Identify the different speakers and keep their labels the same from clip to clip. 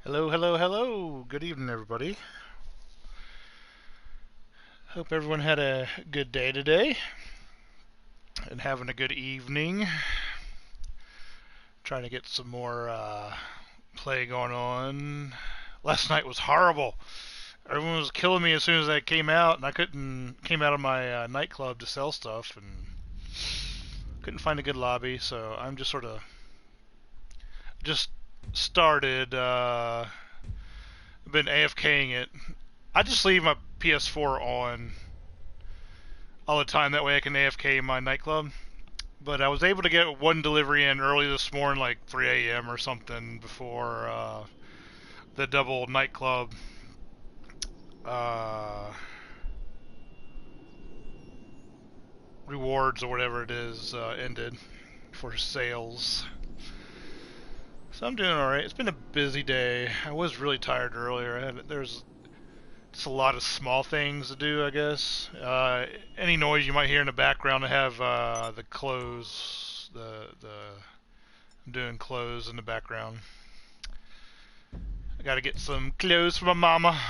Speaker 1: Hello, hello, hello. Good evening, everybody. Hope everyone had a good day today and having a good evening. Trying to get some more play going on. Last night was horrible. Everyone was killing me as soon as I came out, and I couldn't came out of my nightclub to sell stuff and couldn't find a good lobby. So I'm just sort of just started. Been AFKing it. I just leave my PS4 on all the time. That way I can AFK my nightclub. But I was able to get one delivery in early this morning, like 3 a.m. or something, before the double nightclub uh, rewards or whatever it is ended for sales. So I'm doing all right. It's been a busy day. I was really tired earlier. There's just a lot of small things to do, I guess. Any noise you might hear in the background, I have the clothes, I'm doing clothes in the background. I gotta get some clothes for my mama.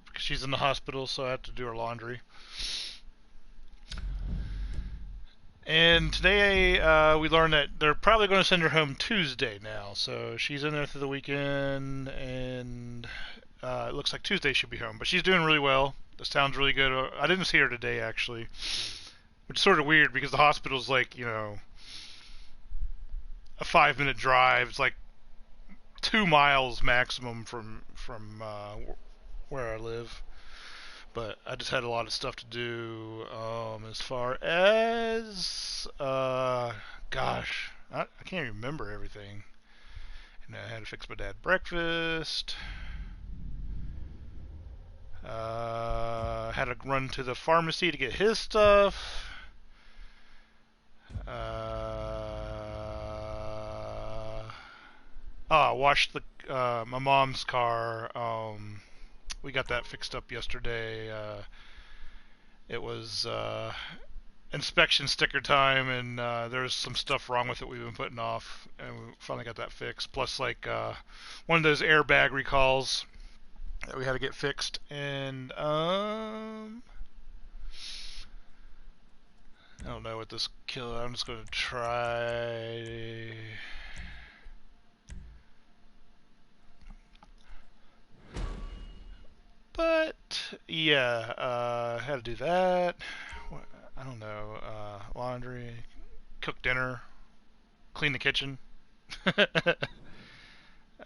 Speaker 1: Because she's in the hospital, so I have to do her laundry. And today we learned that they're probably going to send her home Tuesday now. So she's in there through the weekend, and it looks like Tuesday she'll be home. But she's doing really well. This sounds really good. I didn't see her today, actually, which is sort of weird because the hospital's like, a 5-minute drive. It's like 2 miles maximum from where I live. But I just had a lot of stuff to do as far as gosh, I can't even remember everything. And I had to fix my dad breakfast. Had to run to the pharmacy to get his stuff. Washed my mom's car. We got that fixed up yesterday. It was inspection sticker time, and there's some stuff wrong with it we've been putting off, and we finally got that fixed. Plus, like one of those airbag recalls that we had to get fixed, and I don't know what this kill. I'm just gonna try. But yeah, had to do that. I don't know. Laundry, cook dinner, clean the kitchen. Yeah,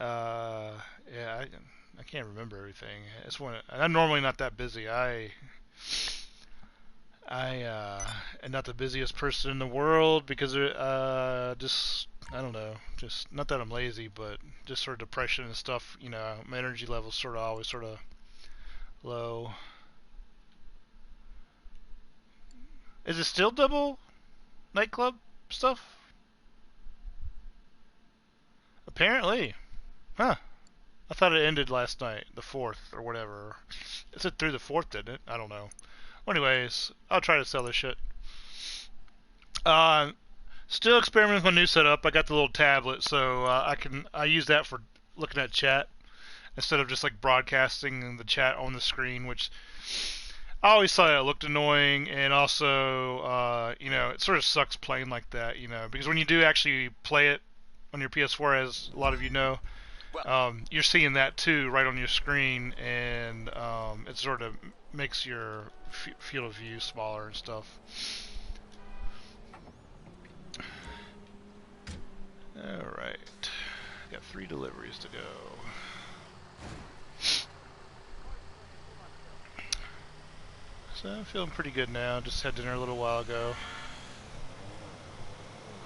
Speaker 1: I can't remember everything. It's one. I'm normally not that busy. I am not the busiest person in the world because just I don't know. Just not that I'm lazy, but just sort of depression and stuff. My energy level's sort of always sort of low. Is it still double nightclub stuff? Apparently. Huh. I thought it ended last night, the 4th or whatever. It said through the 4th, didn't it? I don't know. Well, anyways, I'll try to sell this shit. Uh, Still experimenting with my new setup. I got the little tablet, so I use that for looking at chat instead of just like broadcasting the chat on the screen, which I always thought it looked annoying, and also it sort of sucks playing like that, because when you do actually play it on your PS4, as a lot of you know, you're seeing that too right on your screen, and it sort of makes your field of view smaller and stuff. Alright. Got 3 deliveries to go. So I'm feeling pretty good now. Just had dinner a little while ago.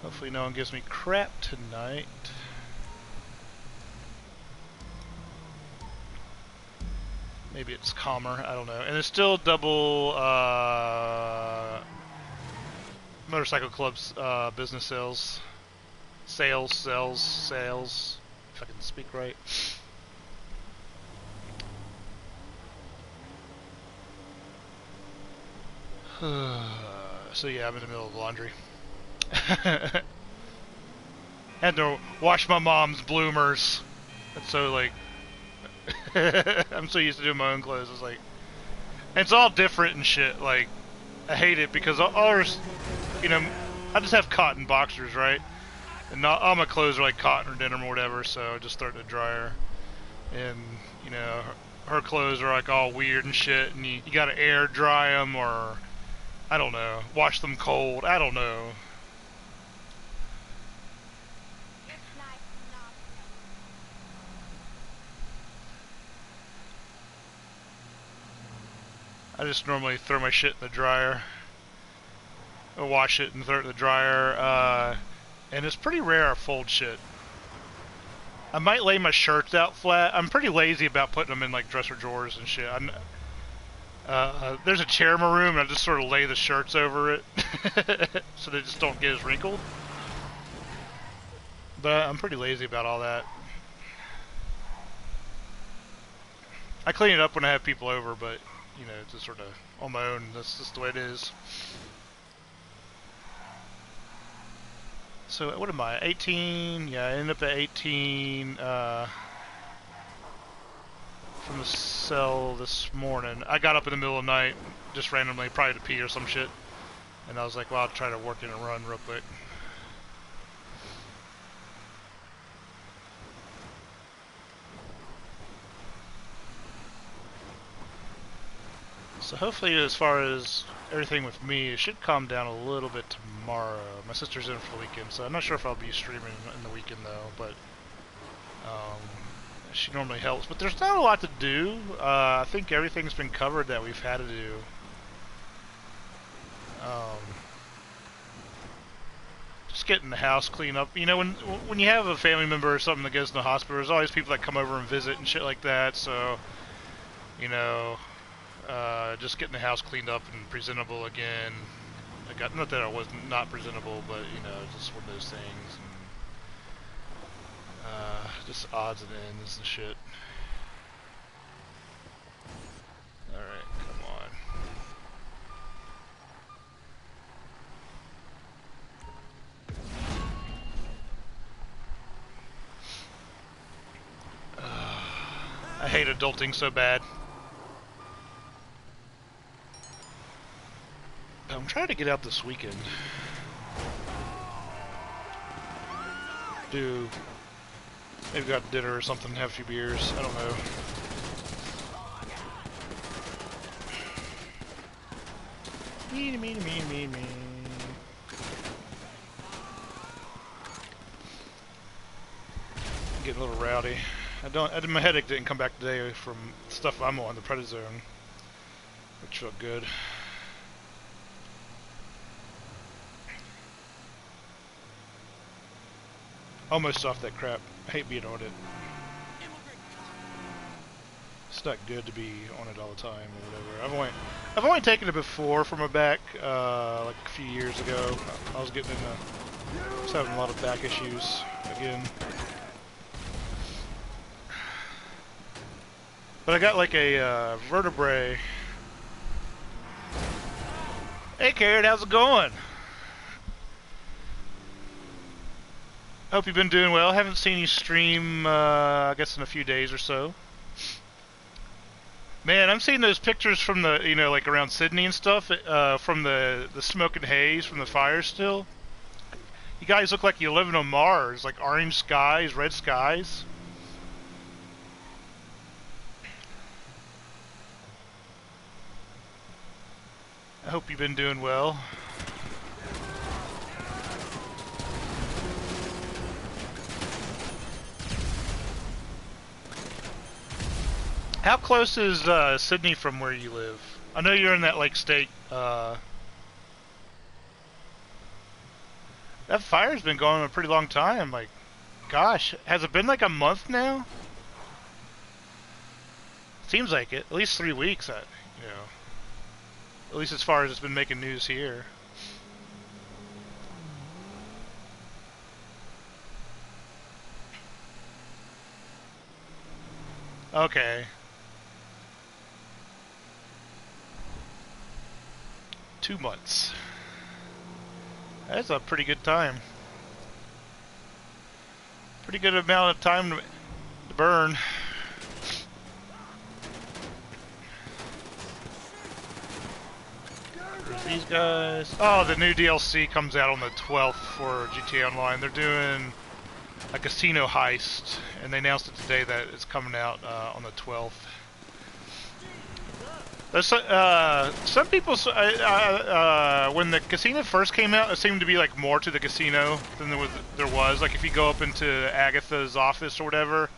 Speaker 1: Hopefully no one gives me crap tonight. Maybe it's calmer, I don't know. And it's still double motorcycle clubs business sales. Sales, if I can speak right. So yeah, I'm in the middle of laundry. Had to wash my mom's bloomers. And so like, I'm so used to doing my own clothes. It's like, and it's all different and shit. Like, I hate it because ours, you know, I just have cotton boxers, right? And not all my clothes are like cotton or denim or whatever. So I just throw it in the dryer, and you know, her clothes are like all weird and shit, and you gotta air dry them or I don't know, wash them cold. I don't know. I just normally throw my shit in the dryer. Or wash it and throw it in the dryer. And it's pretty rare I fold shit. I might lay my shirts out flat. I'm pretty lazy about putting them in like dresser drawers and shit. There's a chair in my room and I just sort of lay the shirts over it. So they just don't get as wrinkled. But I'm pretty lazy about all that. I clean it up when I have people over, but you know, just sort of on my own. That's just the way it is. So what am I? 18? Yeah, I ended up at 18 from the cell this morning. I got up in the middle of the night, just randomly, probably to pee or some shit, and I was like, well, I'll try to work in a run real quick. So hopefully, as far as everything with me, it should calm down a little bit tomorrow. My sister's in for the weekend, so I'm not sure if I'll be streaming in the weekend though, but she normally helps. But there's not a lot to do. I think everything's been covered that we've had to do. Just getting the house cleaned up. You know, when you have a family member or something that goes in the hospital, there's always people that come over and visit and shit like that. So, you know, just getting the house cleaned up and presentable again. Not that I was not presentable, but you know, just one of those things. And, just odds and ends and shit. Alright, come on. I hate adulting so bad. I'm trying to get out this weekend. Maybe got dinner or something, have a few beers, I don't know. Me. Getting a little rowdy. My headache didn't come back today from stuff I'm on, the prednisone, which felt good. Almost off that crap. I hate being on it. It's not good to be on it all the time or whatever. I've only taken it before for my back, like a few years ago. I was having a lot of back issues again. But I got like a vertebrae. Hey Karen, how's it going? Hope you've been doing well. Haven't seen you stream, I guess in a few days or so. Man, I'm seeing those pictures from the, you know, like around Sydney and stuff, from the smoke and haze from the fire still. You guys look like you're living on Mars, like orange skies, red skies. I hope you've been doing well. How close is Sydney from where you live? I know you're in that like state. That fire's been going a pretty long time. Like, gosh, has it been like a month now? Seems like it. At least 3 weeks. You know, at least as far as it's been making news here. Okay. 2 months. That's a pretty good time. Pretty good amount of time to burn. There's these guys. Oh, the new DLC comes out on the 12th for GTA Online. They're doing a casino heist, and they announced it today that it's coming out on the 12th. There's, some people, when the casino first came out, it seemed to be like more to the casino than there was. Like if you go up into Agatha's office or whatever,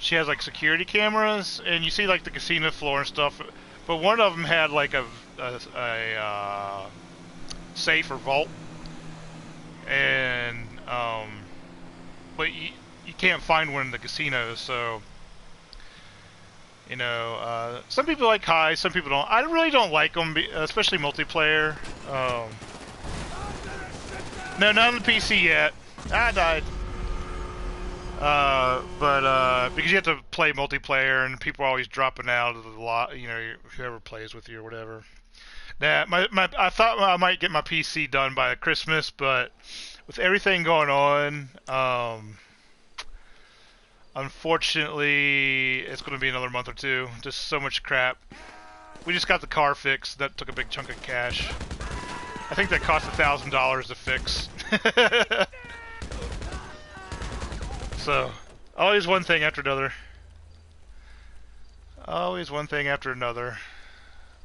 Speaker 1: she has like security cameras, and you see like the casino floor and stuff. But one of them had like a safe or vault, and but you can't find one in the casino, so. You know, some people like high, some people don't. I really don't like them, especially multiplayer. No, not on the PC yet. I died. But because you have to play multiplayer, and people are always dropping out of the lot. You know, whoever plays with you or whatever. Now, I thought I might get my PC done by Christmas, but with everything going on, unfortunately, it's going to be another month or two. Just so much crap. We just got the car fixed. That took a big chunk of cash. I think that cost $1,000 to fix. So, always one thing after another. Always one thing after another.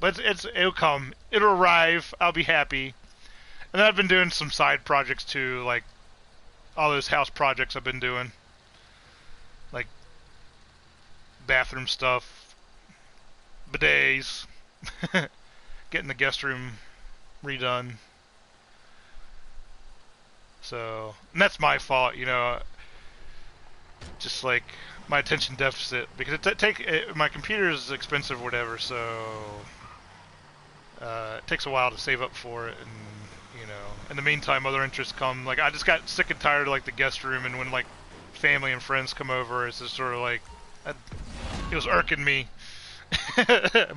Speaker 1: But it'll come. It'll arrive. I'll be happy. And I've been doing some side projects too, like all those house projects I've been doing. Like bathroom stuff, bidets, getting the guest room redone. So, and that's my fault, you know. Just like my attention deficit, because my computer is expensive or whatever, so it takes a while to save up for it, and you know, in the meantime, other interests come. Like I just got sick and tired of like the guest room, and when like family and friends come over, it's just sort of like it was irking me. It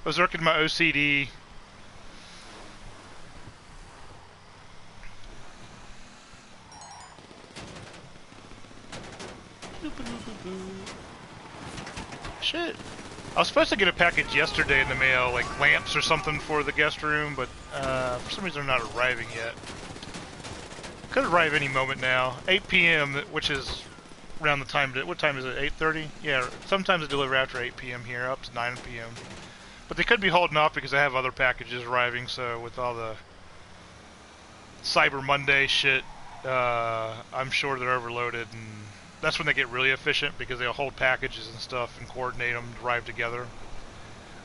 Speaker 1: was irking my OCD. Shit. I was supposed to get a package yesterday in the mail, like lamps or something for the guest room, but for some reason they're not arriving yet. Could arrive any moment now. 8 p.m., which is around the time. What time is it? 8:30? Yeah, sometimes they deliver after 8 p.m. here, up to 9 p.m. But they could be holding off because I have other packages arriving, so with all the Cyber Monday shit, I'm sure they're overloaded, and that's when they get really efficient, because they'll hold packages and stuff and coordinate them to arrive together.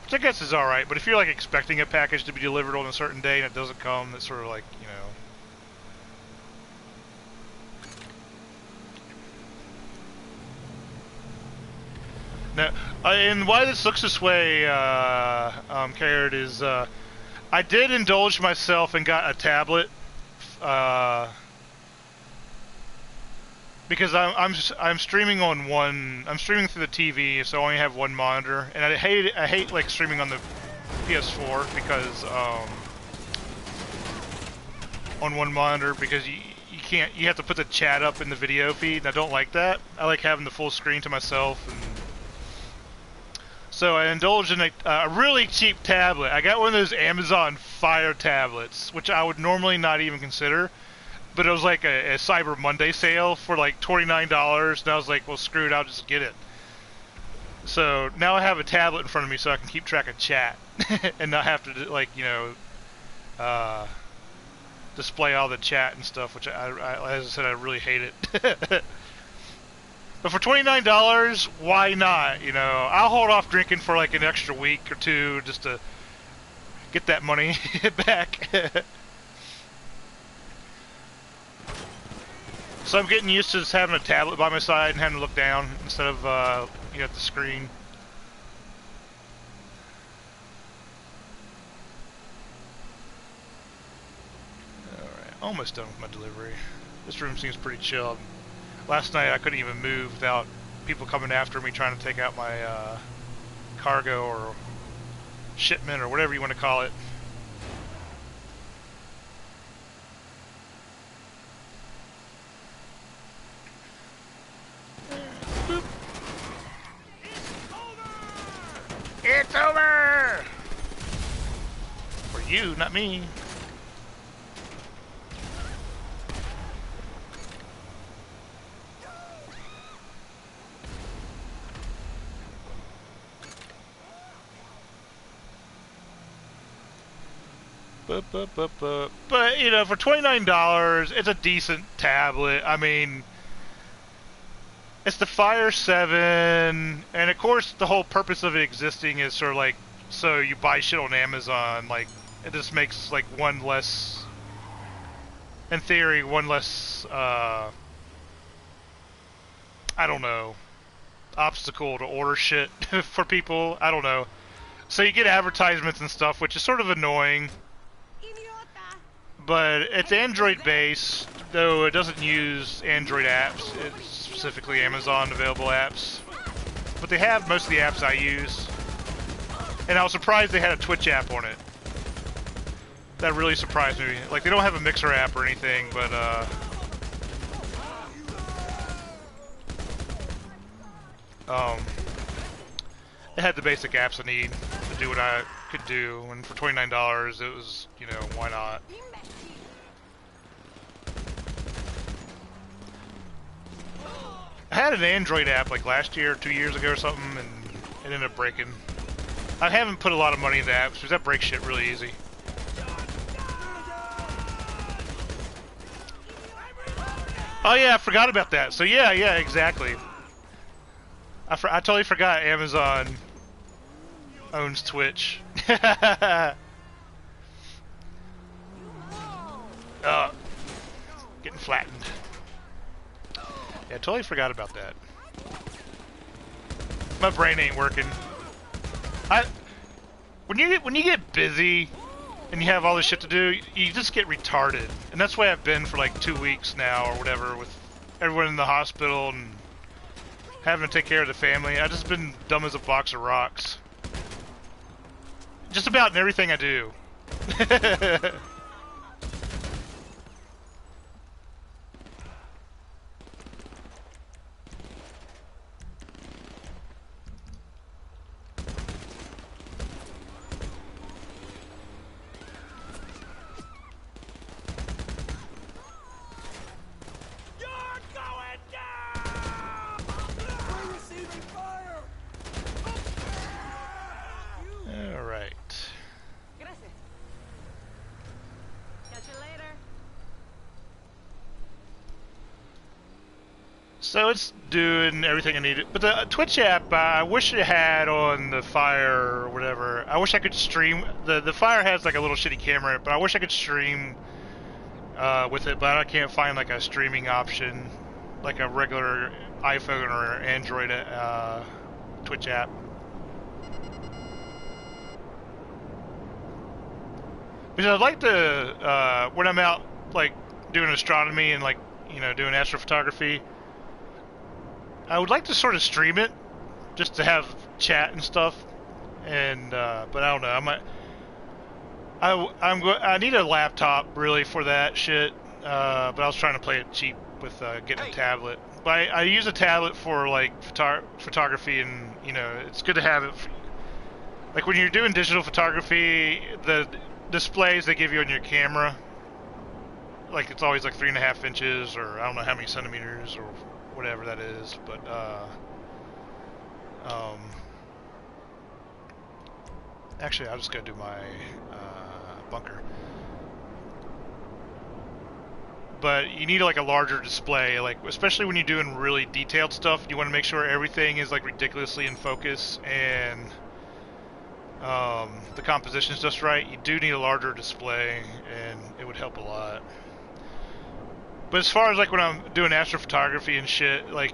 Speaker 1: Which I guess is alright, but if you're like expecting a package to be delivered on a certain day and it doesn't come, it's sort of like, you know. Now, and why this looks this way, Carrot, is I did indulge myself and got a tablet, because I'm streaming on one. I'm streaming through the TV, so I only have one monitor, and I hate like streaming on the PS4 because on one monitor, because you have to put the chat up in the video feed, and I don't like that. I like having the full screen to myself, and so I indulged in a really cheap tablet. I got one of those Amazon Fire tablets, which I would normally not even consider. But it was like a Cyber Monday sale for like $29, and I was like, well, screw it, I'll just get it. So now I have a tablet in front of me so I can keep track of chat and not have to, like, you know, display all the chat and stuff, which I as I said, I really hate it. But for $29, why not? You know, I'll hold off drinking for like an extra week or two just to get that money back. So I'm getting used to just having a tablet by my side and having to look down instead of, you know, at the screen. Alright, almost done with my delivery. This room seems pretty chill. Last night I couldn't even move without people coming after me trying to take out my cargo or shipment or whatever you want to call it. You, not me. But you know, for $29, it's a decent tablet. I mean, it's the Fire 7, and of course, the whole purpose of it existing is sort of like so you buy shit on Amazon. Like, it just makes like one less, in theory, one less. I don't know, obstacle to order shit for people. I don't know. So you get advertisements and stuff, which is sort of annoying. But it's Android based, though it doesn't use Android apps. It's specifically Amazon available apps. But they have most of the apps I use. And I was surprised they had a Twitch app on it. That really surprised me. Like, they don't have a Mixer app or anything, but it had the basic apps I need to do what I could do. And for $29, it was, you know, why not? I had an Android app like last year, 2 years ago or something, and it ended up breaking. I haven't put a lot of money into apps because that breaks shit really easy. Oh yeah, I forgot about that. So yeah, exactly. I totally forgot Amazon owns Twitch. Getting flattened. Yeah, I totally forgot about that. My brain ain't working. When you get busy and you have all this shit to do, you just get retarded. And that's why I've been for like 2 weeks now or whatever, with everyone in the hospital and having to take care of the family. I've just been dumb as a box of rocks. Just about in everything I do. So it's doing everything I needed. But the Twitch app, I wish it had on the Fire or whatever. I wish I could stream. The Fire has like a little shitty camera, but I wish I could stream with it. But I can't find like a streaming option, like a regular iPhone or Android Twitch app. Because I'd like to, when I'm out like doing astronomy and like, you know, doing astrophotography, I would like to sort of stream it, just to have chat and stuff. And but I don't know. I need a laptop really for that shit. But I was trying to play it cheap with getting a tablet. But I use a tablet for like photography, and you know, it's good to have it. Like when you're doing digital photography, the displays they give you on your camera, like it's always like 3.5 inches, or I don't know how many centimeters, or whatever that is, but actually I'll just go do my bunker. But you need like a larger display, like especially when you're doing really detailed stuff. You want to make sure everything is like ridiculously in focus and the composition's just right. You do need a larger display, and it would help a lot. But as far as like when I'm doing astrophotography and shit, like,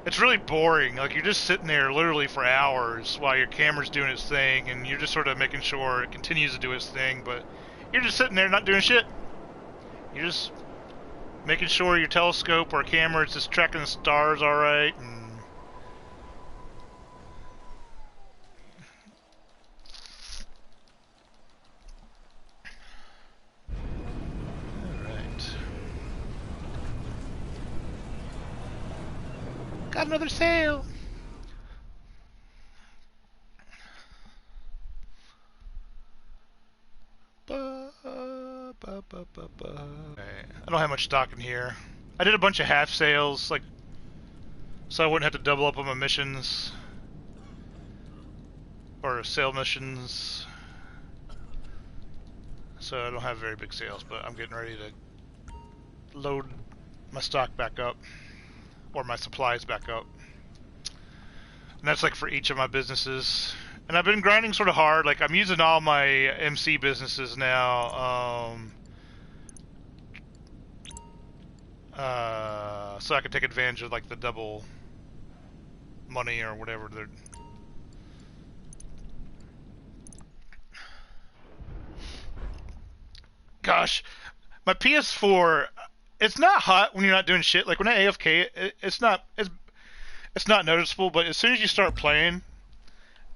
Speaker 1: it's really boring. Like you're just sitting there literally for hours while your camera's doing its thing, and you're just sort of making sure it continues to do its thing, but you're just sitting there not doing shit. You're just making sure your telescope or camera is just tracking the stars all right, and got another sale. I don't have much stock in here. I did a bunch of half sales, like, so I wouldn't have to double up on my missions or sale missions. So I don't have very big sales, but I'm getting ready to load my stock back up, or my supplies back up. And that's like for each of my businesses. And I've been grinding sort of hard. Like, I'm using all my MC businesses now, so I can take advantage of like the double money or whatever they're. Gosh, my PS4, it's not hot when you're not doing shit. Like when I AFK, it's not noticeable. But as soon as you start playing,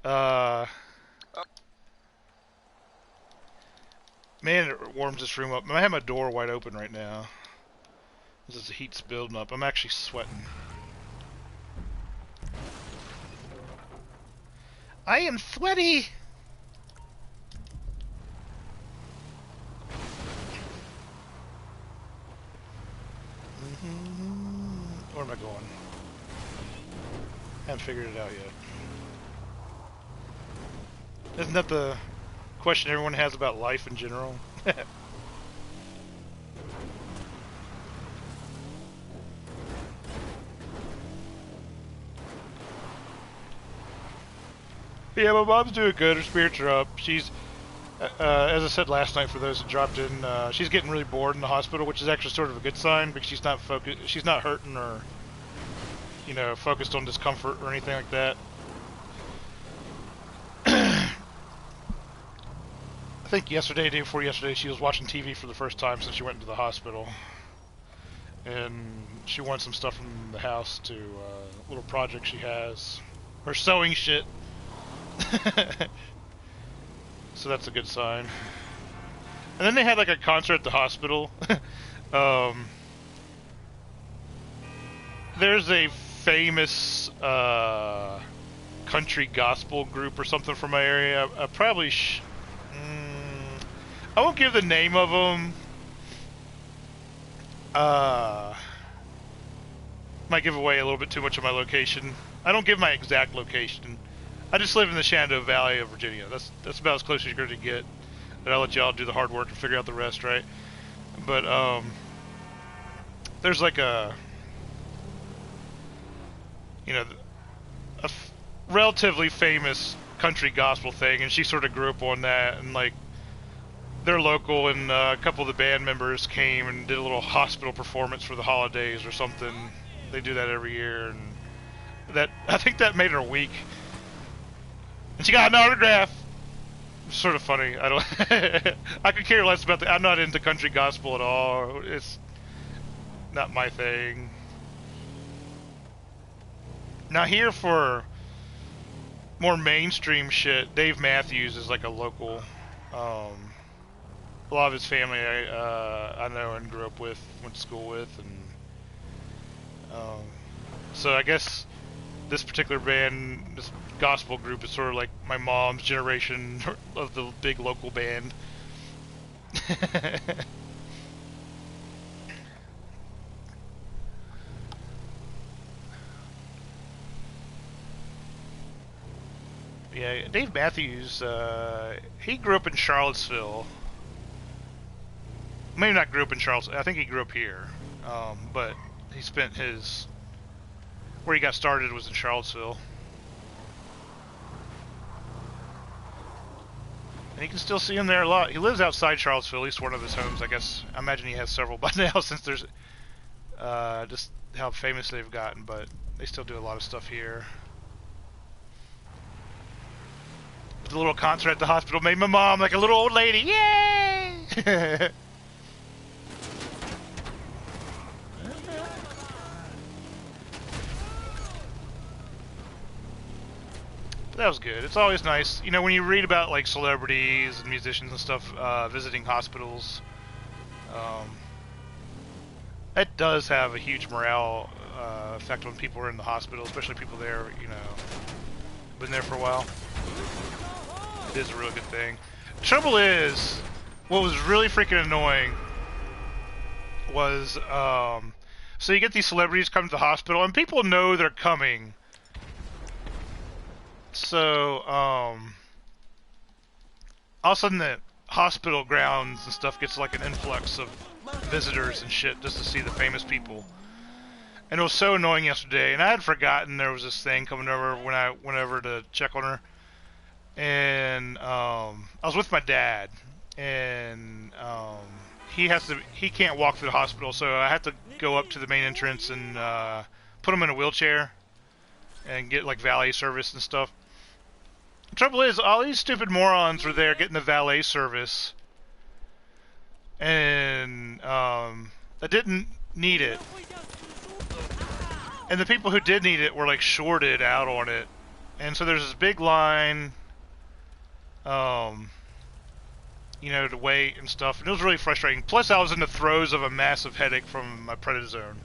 Speaker 1: man, it warms this room up. I have my door wide open right now. This is the heat's building up. I'm actually sweating. I am sweaty. Where am I going? I haven't figured it out yet. Isn't that the question everyone has about life in general? Yeah, my mom's doing good. Her spirits are up. She's, as I said last night, for those who dropped in, she's getting really bored in the hospital, which is actually sort of a good sign because she's not focused. She's not hurting or, you know, focused on discomfort or anything like that. I think yesterday, day before yesterday, she was watching TV for the first time since she went into the hospital, and she wanted some stuff from the house to a little project she has, her sewing shit. So that's a good sign. And then they had like a concert at the hospital. There's a famous country gospel group or something from my area. I probably I won't give the name of them. Might give away a little bit too much of my location. I don't give my exact location. I just live in the Shenandoah Valley of Virginia. That's about as close as you're going to get. And I'll let y'all do the hard work and figure out the rest, right? But there's like a, you know, relatively famous country gospel thing, and she sort of grew up on that, and like they're local, and a couple of the band members came and did a little hospital performance for the holidays or something. They do that every year, and that, I think that made her week. And she got an autograph. It's sort of funny. I don't. I could care less about I'm not into country gospel at all. It's not my thing. Now here for more mainstream shit, Dave Matthews is like a local. A lot of his family I know and grew up with, went to school with, and so I guess this particular band, this gospel group, is sort of like my mom's generation of the big local band. Yeah, Dave Matthews, he grew up in Charlottesville. Maybe not grew up in Charlottesville, I think he grew up here. But he spent his, where he got started was in Charlottesville. And you can still see him there a lot. He lives outside Charlottesville, at least one of his homes, I guess. I imagine he has several by now since there's just how famous they've gotten, but they still do a lot of stuff here. The little concert at the hospital made my mom like a little old lady. Yay! That was good. It's always nice, you know, when you read about like celebrities and musicians and stuff visiting hospitals. It does have a huge morale effect when people are in the hospital, especially people there, you know, been there for a while. It is a really good thing. The trouble is, what was really freaking annoying was, so you get these celebrities come to the hospital, and people know they're coming. So, all of a sudden the hospital grounds and stuff gets like an influx of visitors and shit just to see the famous people. And it was so annoying yesterday, and I had forgotten there was this thing coming over when I went over to check on her. And I was with my dad, and he can't walk through the hospital, so I had to go up to the main entrance and put him in a wheelchair and get like valet service and stuff. The trouble is, all these stupid morons were there getting the valet service, and I didn't need it. And the people who did need it were like shorted out on it, and so there's this big line, you know, to wait and stuff, and it was really frustrating. Plus, I was in the throes of a massive headache from my prednisone,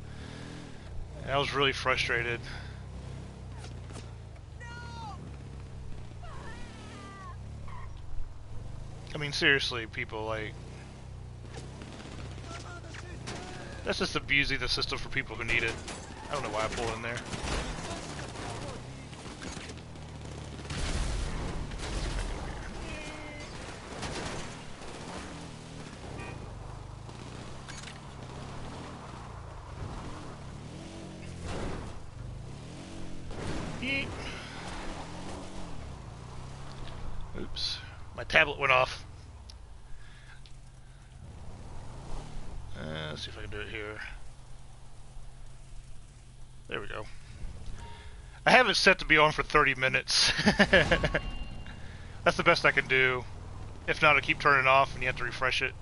Speaker 1: and I was really frustrated. I mean, seriously, people, like, that's just abusing the system for people who need it. I don't know why I pulled in there. Oops. My tablet went off. Let's see if I can do it here. There we go. I have it set to be on for 30 minutes. That's the best I can do. If not, I keep turning it off and you have to refresh it.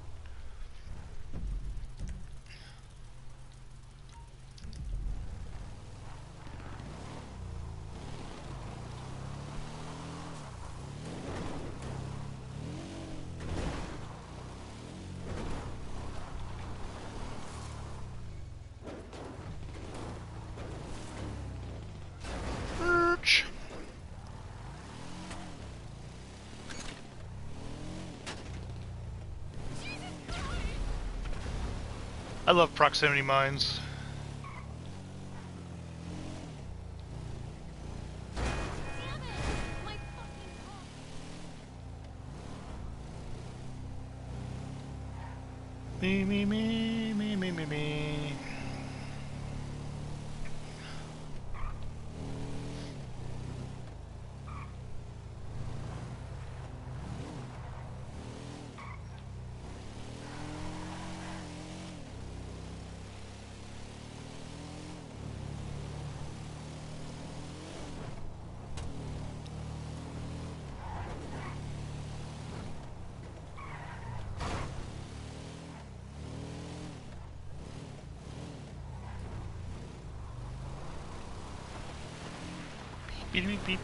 Speaker 1: I love proximity mines. Me. Beep.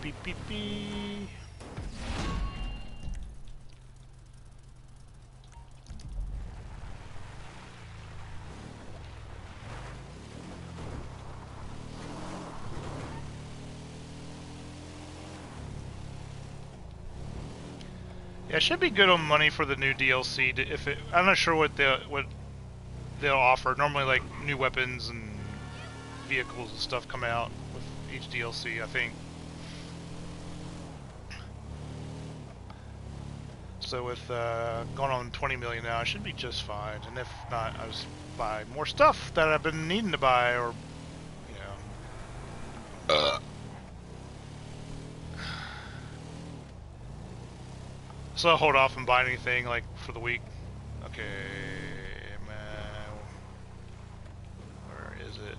Speaker 1: Yeah, it should be good on money for the new DLC. If it, I'm not sure what they'll offer. Normally, like new weapons and vehicles and stuff come out with each DLC, I think. So with going on 20 million now, I should be just fine. And if not, I'll just buy more stuff that I've been needing to buy, or you know. So I'll hold off on buying anything like for the week. Okay, man, where is it?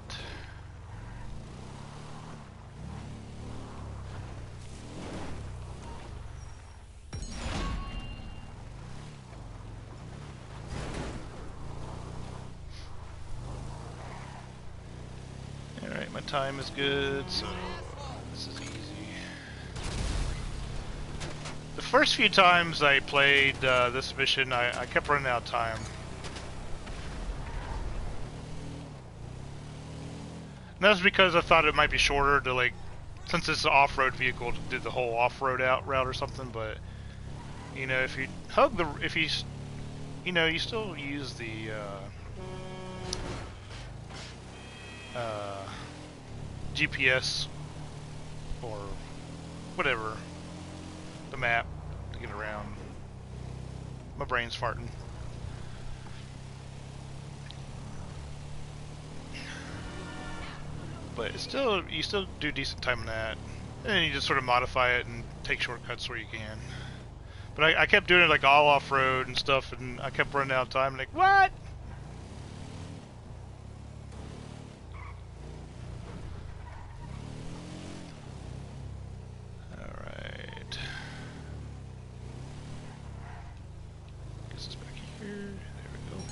Speaker 1: Alright, my time is good, so this is easy. The first few times I played this mission, I kept running out of time. And that was because I thought it might be shorter to, like, since it's an off-road vehicle, to do the whole off-road route or something. But you know, if you you know, you still use the GPS or whatever, the map to get around. My brain's farting. But it's still, you still do decent time in that. And then you just sort of modify it and take shortcuts where you can. But I kept doing it like all off-road and stuff, and I kept running out of time. Like, what? Alright. Guess it's back here. There we go.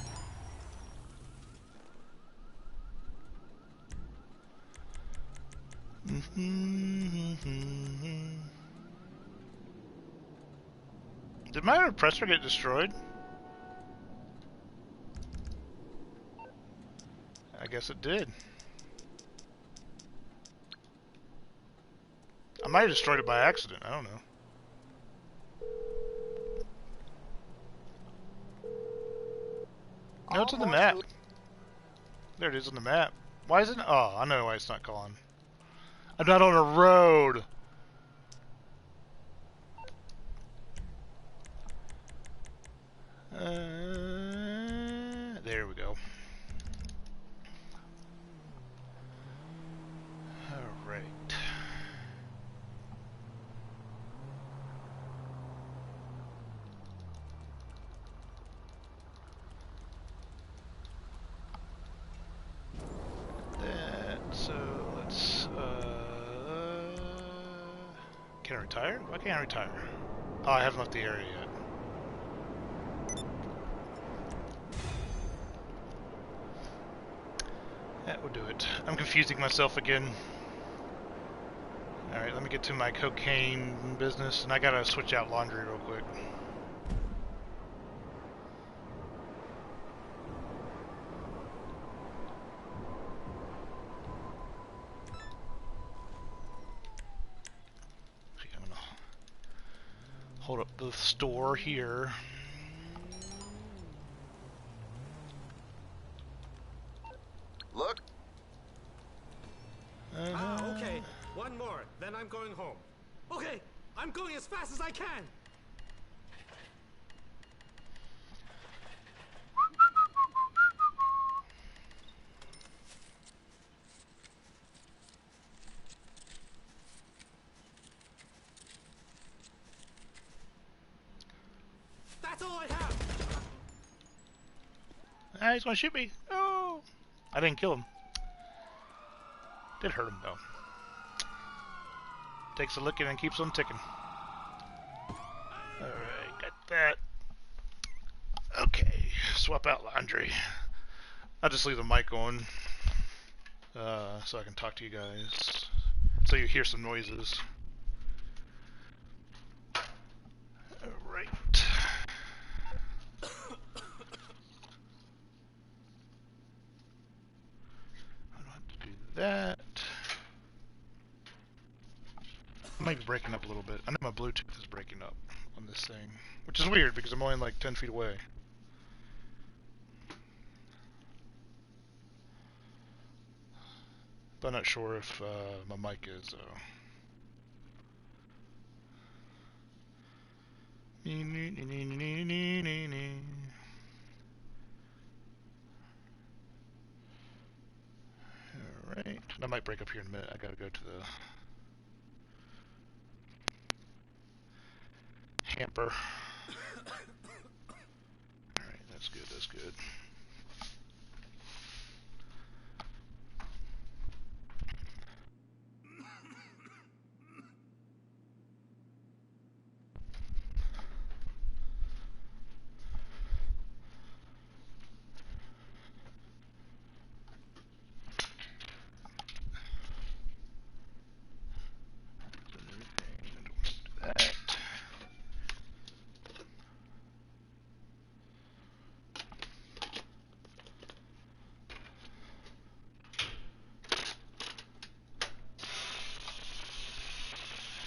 Speaker 1: Did my repressor get destroyed? I guess it did. I might have destroyed it by accident. I don't know. No, it's on the map. There it is on the map. Why isn't it? Oh, I know why it's not calling. I'm not on a road. There we go. All right. So let's. Can I retire? Why can't I retire? Oh, I haven't left the area yet. That will do it. I'm confusing myself again. Alright, let me get to my cocaine business, and I gotta switch out laundry real quick. Okay, I'm gonna hold up the store here.
Speaker 2: Look.
Speaker 3: Okay. One more, then I'm going home. Okay, I'm going as fast as I can. That's all I have.
Speaker 1: Ah, he's gonna shoot me. Oh! I didn't kill him. Did hurt him though. Takes a licking and keeps on ticking. Alright, got that. Okay, swap out laundry. I'll just leave the mic on so I can talk to you guys. So you hear some noises. Alright. I don't have to do that. I might be breaking up a little bit. I know my Bluetooth is breaking up on this thing, which is weird because I'm only like 10 feet away. But I'm not sure if my mic is, though. Alright. I might break up here in a minute. I gotta go to the hamper. Alright, that's good, that's good.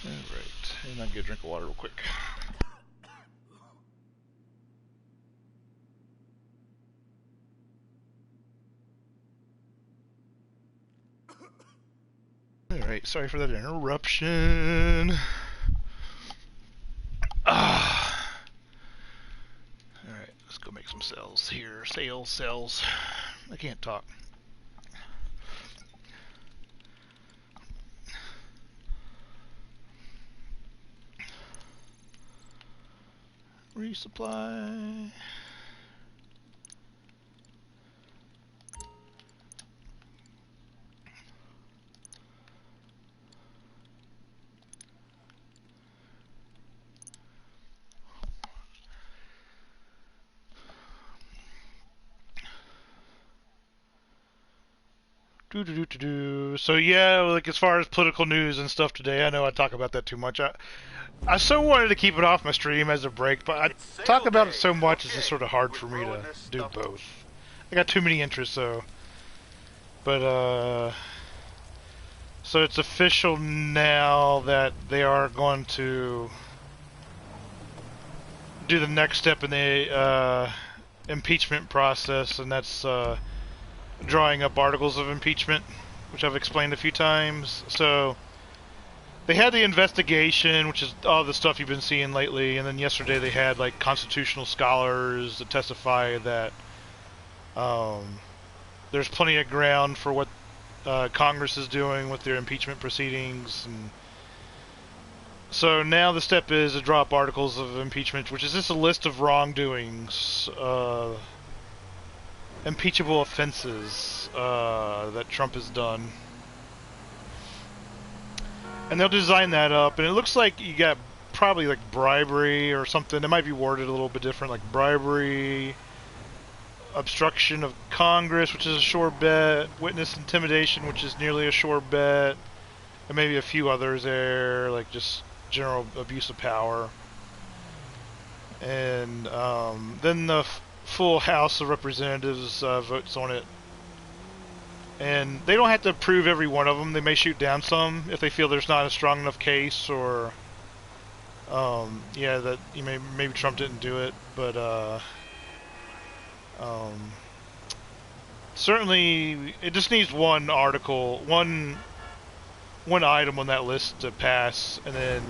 Speaker 1: Alright, and I'll get a drink of water real quick. Alright, sorry for that interruption. Alright, let's go make some cells here. Cells. I can't talk. Resupply. So yeah, like as far as political news and stuff today, I know I talk about that too much. I so wanted to keep it off my stream as a break, but I talk about it so much it's just sort of hard for me to do both. I got too many interests though. But so it's official now that they are going to do the next step in the impeachment process, and that's drawing up articles of impeachment, which I've explained a few times. So they had the investigation, which is all the stuff you've been seeing lately, and then yesterday they had like constitutional scholars that testify that there's plenty of ground for what Congress is doing with their impeachment proceedings. And so now the step is to draw up articles of impeachment, which is just a list of wrongdoings, impeachable offenses that Trump has done. And they'll design that up, and it looks like you got probably like bribery or something. It might be worded a little bit different, like bribery, obstruction of Congress, which is a sure bet, witness intimidation, which is nearly a sure bet, and maybe a few others there, like just general abuse of power. And then the full House of Representatives votes on it. And they don't have to approve every one of them. They may shoot down some if they feel there's not a strong enough case, or yeah, that maybe Trump didn't do it. But certainly it just needs one article, one item on that list to pass, and then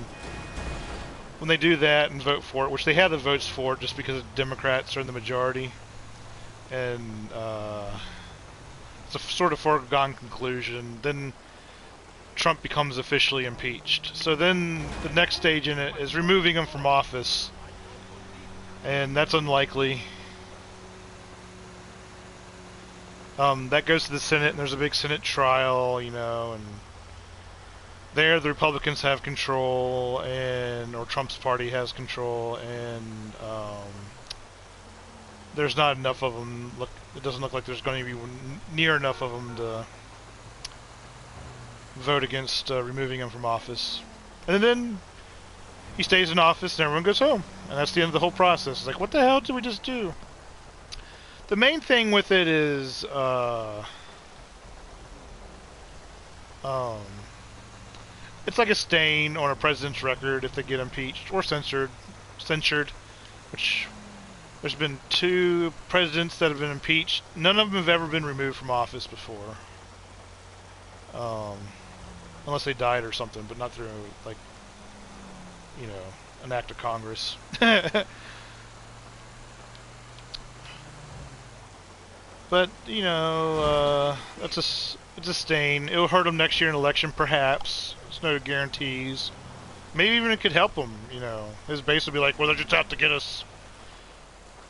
Speaker 1: when they do that and vote for it, which they have the votes for it just because the Democrats are in the majority, and it's a sort of foregone conclusion, then Trump becomes officially impeached. So then the next stage in it is removing him from office, and that's unlikely. That goes to the Senate, and there's a big Senate trial, and there the Republicans have control, or Trump's party has control, and there's not enough of them. It doesn't look like there's going to be near enough of them to vote against removing him from office. And then he stays in office and everyone goes home. And that's the end of the whole process. It's like, what the hell did we just do? The main thing with it is it's like a stain on a president's record if they get impeached or censured, which there's been 2 presidents that have been impeached. None of them have ever been removed from office before. Unless they died or something, but not through, like, an act of Congress. But, it's a stain. It'll hurt him next year in election, perhaps. There's no guarantees. Maybe even it could help him, His base will be like, well, they're just out to get us.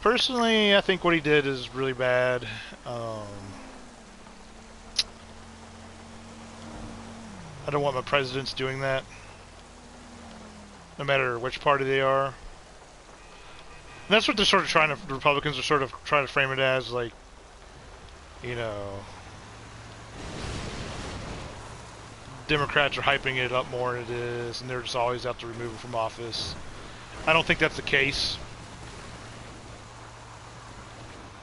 Speaker 1: Personally, I think what he did is really bad. I don't want my presidents doing that, no matter which party they are. And that's what they're sort of the Republicans are sort of trying to frame it as, like, Democrats are hyping it up more than it is, and they're just always out to remove him from office. I don't think that's the case.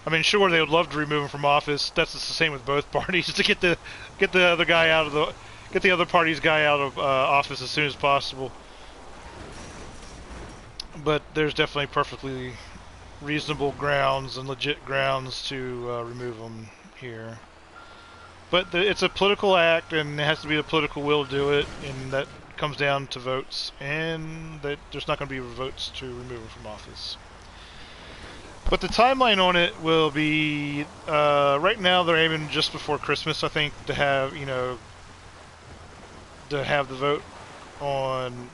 Speaker 1: I mean, sure, they would love to remove him from office. That's the same with both parties, to get the other guy out of the other party's guy out of office as soon as possible. But there's definitely perfectly reasonable grounds and legit grounds to remove him here. But it's a political act, and it has to be the political will to do it, and that comes down to votes, and that there's not going to be votes to remove him from office. But the timeline on it will be, right now they're aiming just before Christmas, I think, to have, to have the vote on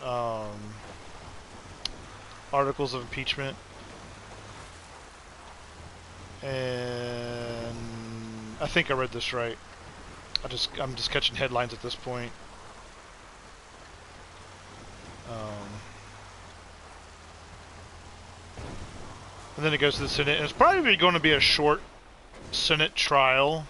Speaker 1: articles of impeachment. And I think I read this right. I'm just catching headlines at this point. And then it goes to the Senate, and it's probably going to be a short Senate trial.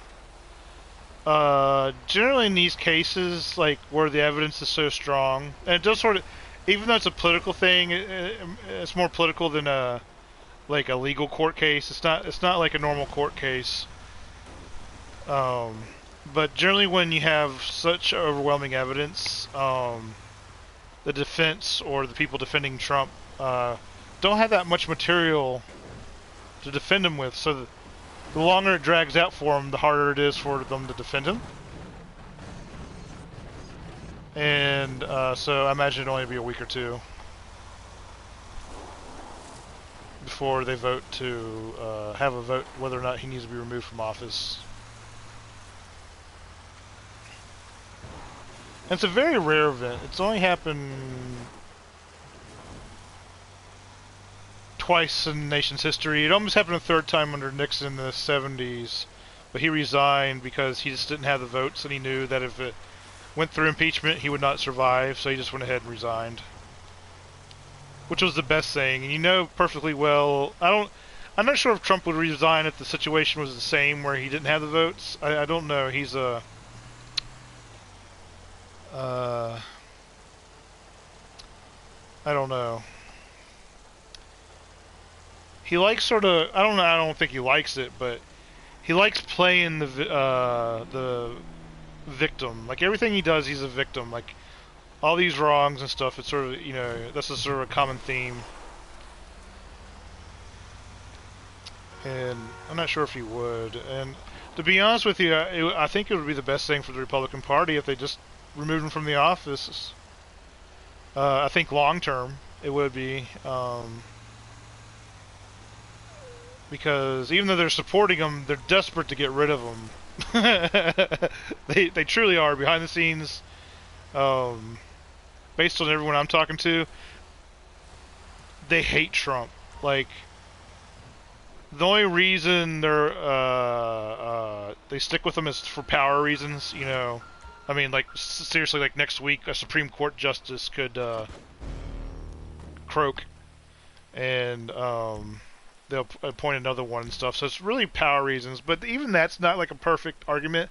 Speaker 1: Generally in these cases, like where the evidence is so strong, and it does sort of, even though it's a political thing, it's more political than a legal court case. It's not like a normal court case. But generally, when you have such overwhelming evidence, the defense or the people defending Trump don't have that much material to defend him with. So the longer it drags out for them, the harder it is for them to defend him. And so I imagine it'll only be a week or two before they vote to have a vote whether or not he needs to be removed from office. And it's a very rare event. It's only happened twice in the nation's history. It almost happened a third time under Nixon in the 70s, but he resigned because he just didn't have the votes, and he knew that if it went through impeachment, he would not survive, so he just went ahead and resigned. Which was the best thing, and you know perfectly well, I'm not sure if Trump would resign if the situation was the same where he didn't have the votes. I don't know. He's a I don't know. He likes sort of, I don't think he likes it, but he likes playing the victim. Like everything he does, he's a victim. Like all these wrongs and stuff, it's sort of, that's a sort of a common theme. And I'm not sure if he would. And to be honest with you, I think it would be the best thing for the Republican Party if they just removed him from the office. I think long term it would be. Because even though they're supporting him, they're desperate to get rid of him. They truly are. Behind the scenes, based on everyone I'm talking to, they hate Trump. Like, the only reason they stick with him is for power reasons, I mean, like, seriously, like next week a Supreme Court justice could croak, and they'll appoint another one and stuff. So it's really power reasons. But even that's not like a perfect argument,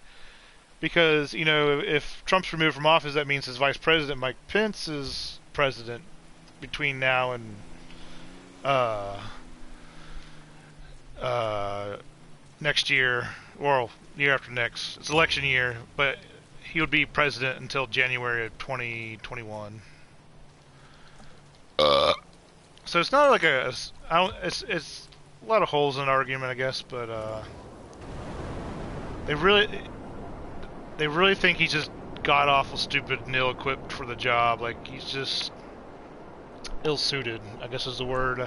Speaker 1: because if Trump's removed from office, that means his vice president Mike Pence is president between now and next year, or year after next. It's election year, but he would be president until January of 2021. So it's not like it's a lot of holes in the argument, I guess, but they really think he's just god awful stupid and ill-equipped for the job. Like, he's just ill-suited, I guess is the word.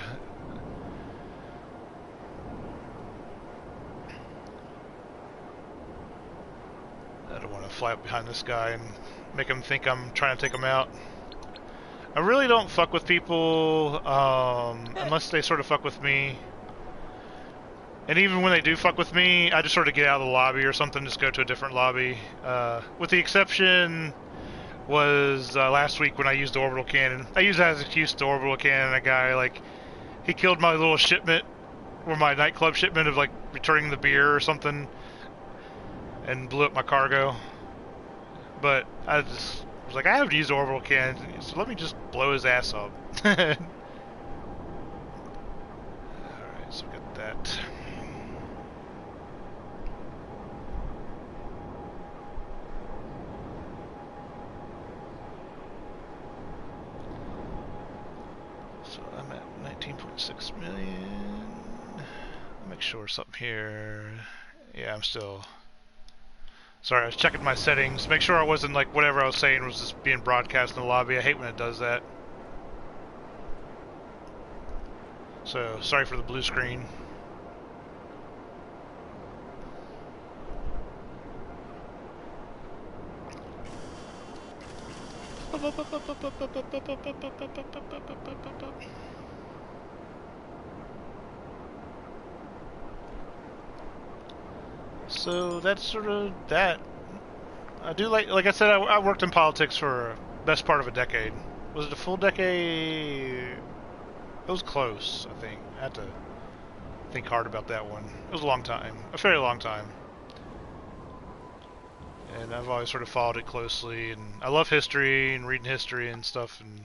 Speaker 1: I don't want to fly up behind this guy and make him think I'm trying to take him out. I really don't fuck with people unless they sort of fuck with me. And even when they do fuck with me, I just sort of get out of the lobby or something, just go to a different lobby. With the exception was last week when I used the orbital cannon. I used that as an excuse to orbital cannon a guy. Like, he killed my little shipment, or my nightclub shipment of, like, returning the beer or something, and blew up my cargo. But I just was like, I have to use the orbital cannon, so let me just blow his ass up. Alright, so we got that. So I'm at 19.6 million. I'll make sure something here. Yeah, I'm still Sorry, I was checking my settings. Make sure I wasn't like whatever I was saying was just being broadcast in the lobby. I hate when it does that. So, sorry for the blue screen. So that's sort of that. I do like I said, I worked in politics for best part of a decade. Was it a full decade? It was close, I think. I had to think hard about that one. It was a long time, a very long time. And I've always sort of followed it closely, and I love history and reading history and stuff, and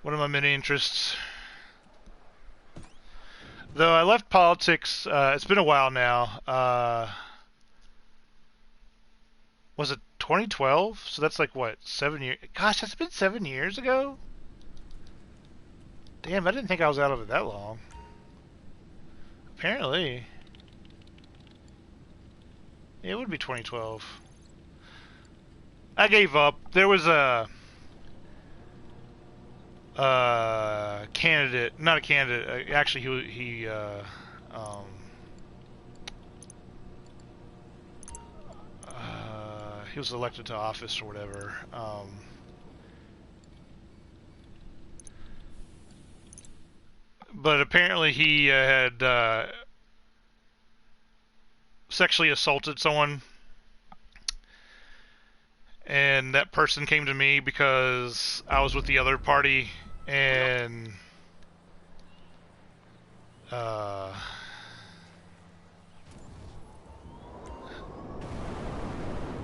Speaker 1: one of my many interests. Though I left politics, it's been a while now. Was it 2012? So that's like what, 7 years? Gosh, that's been 7 years ago? Damn, I didn't think I was out of it that long. Apparently. It would be 2012. I gave up. There was a candidate, not a candidate. Actually, he was elected to office or whatever. But apparently he had sexually assaulted someone, and that person came to me because I was with the other party, and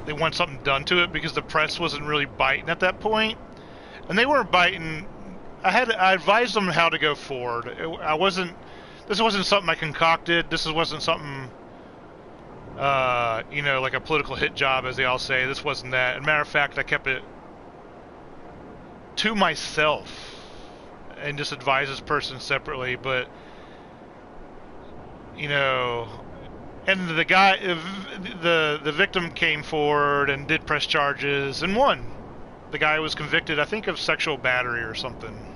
Speaker 1: they want something done to it because the press wasn't really biting at that point, and they weren't biting. I advised them how to go forward. This wasn't something I concocted. This wasn't something, you know, like a political hit job, as they all say. This wasn't that. As a matter of fact, I kept it to myself and just advised this person separately. But, you know, and the guy, the victim came forward and did press charges and won. The guy was convicted, I think, of sexual battery or something.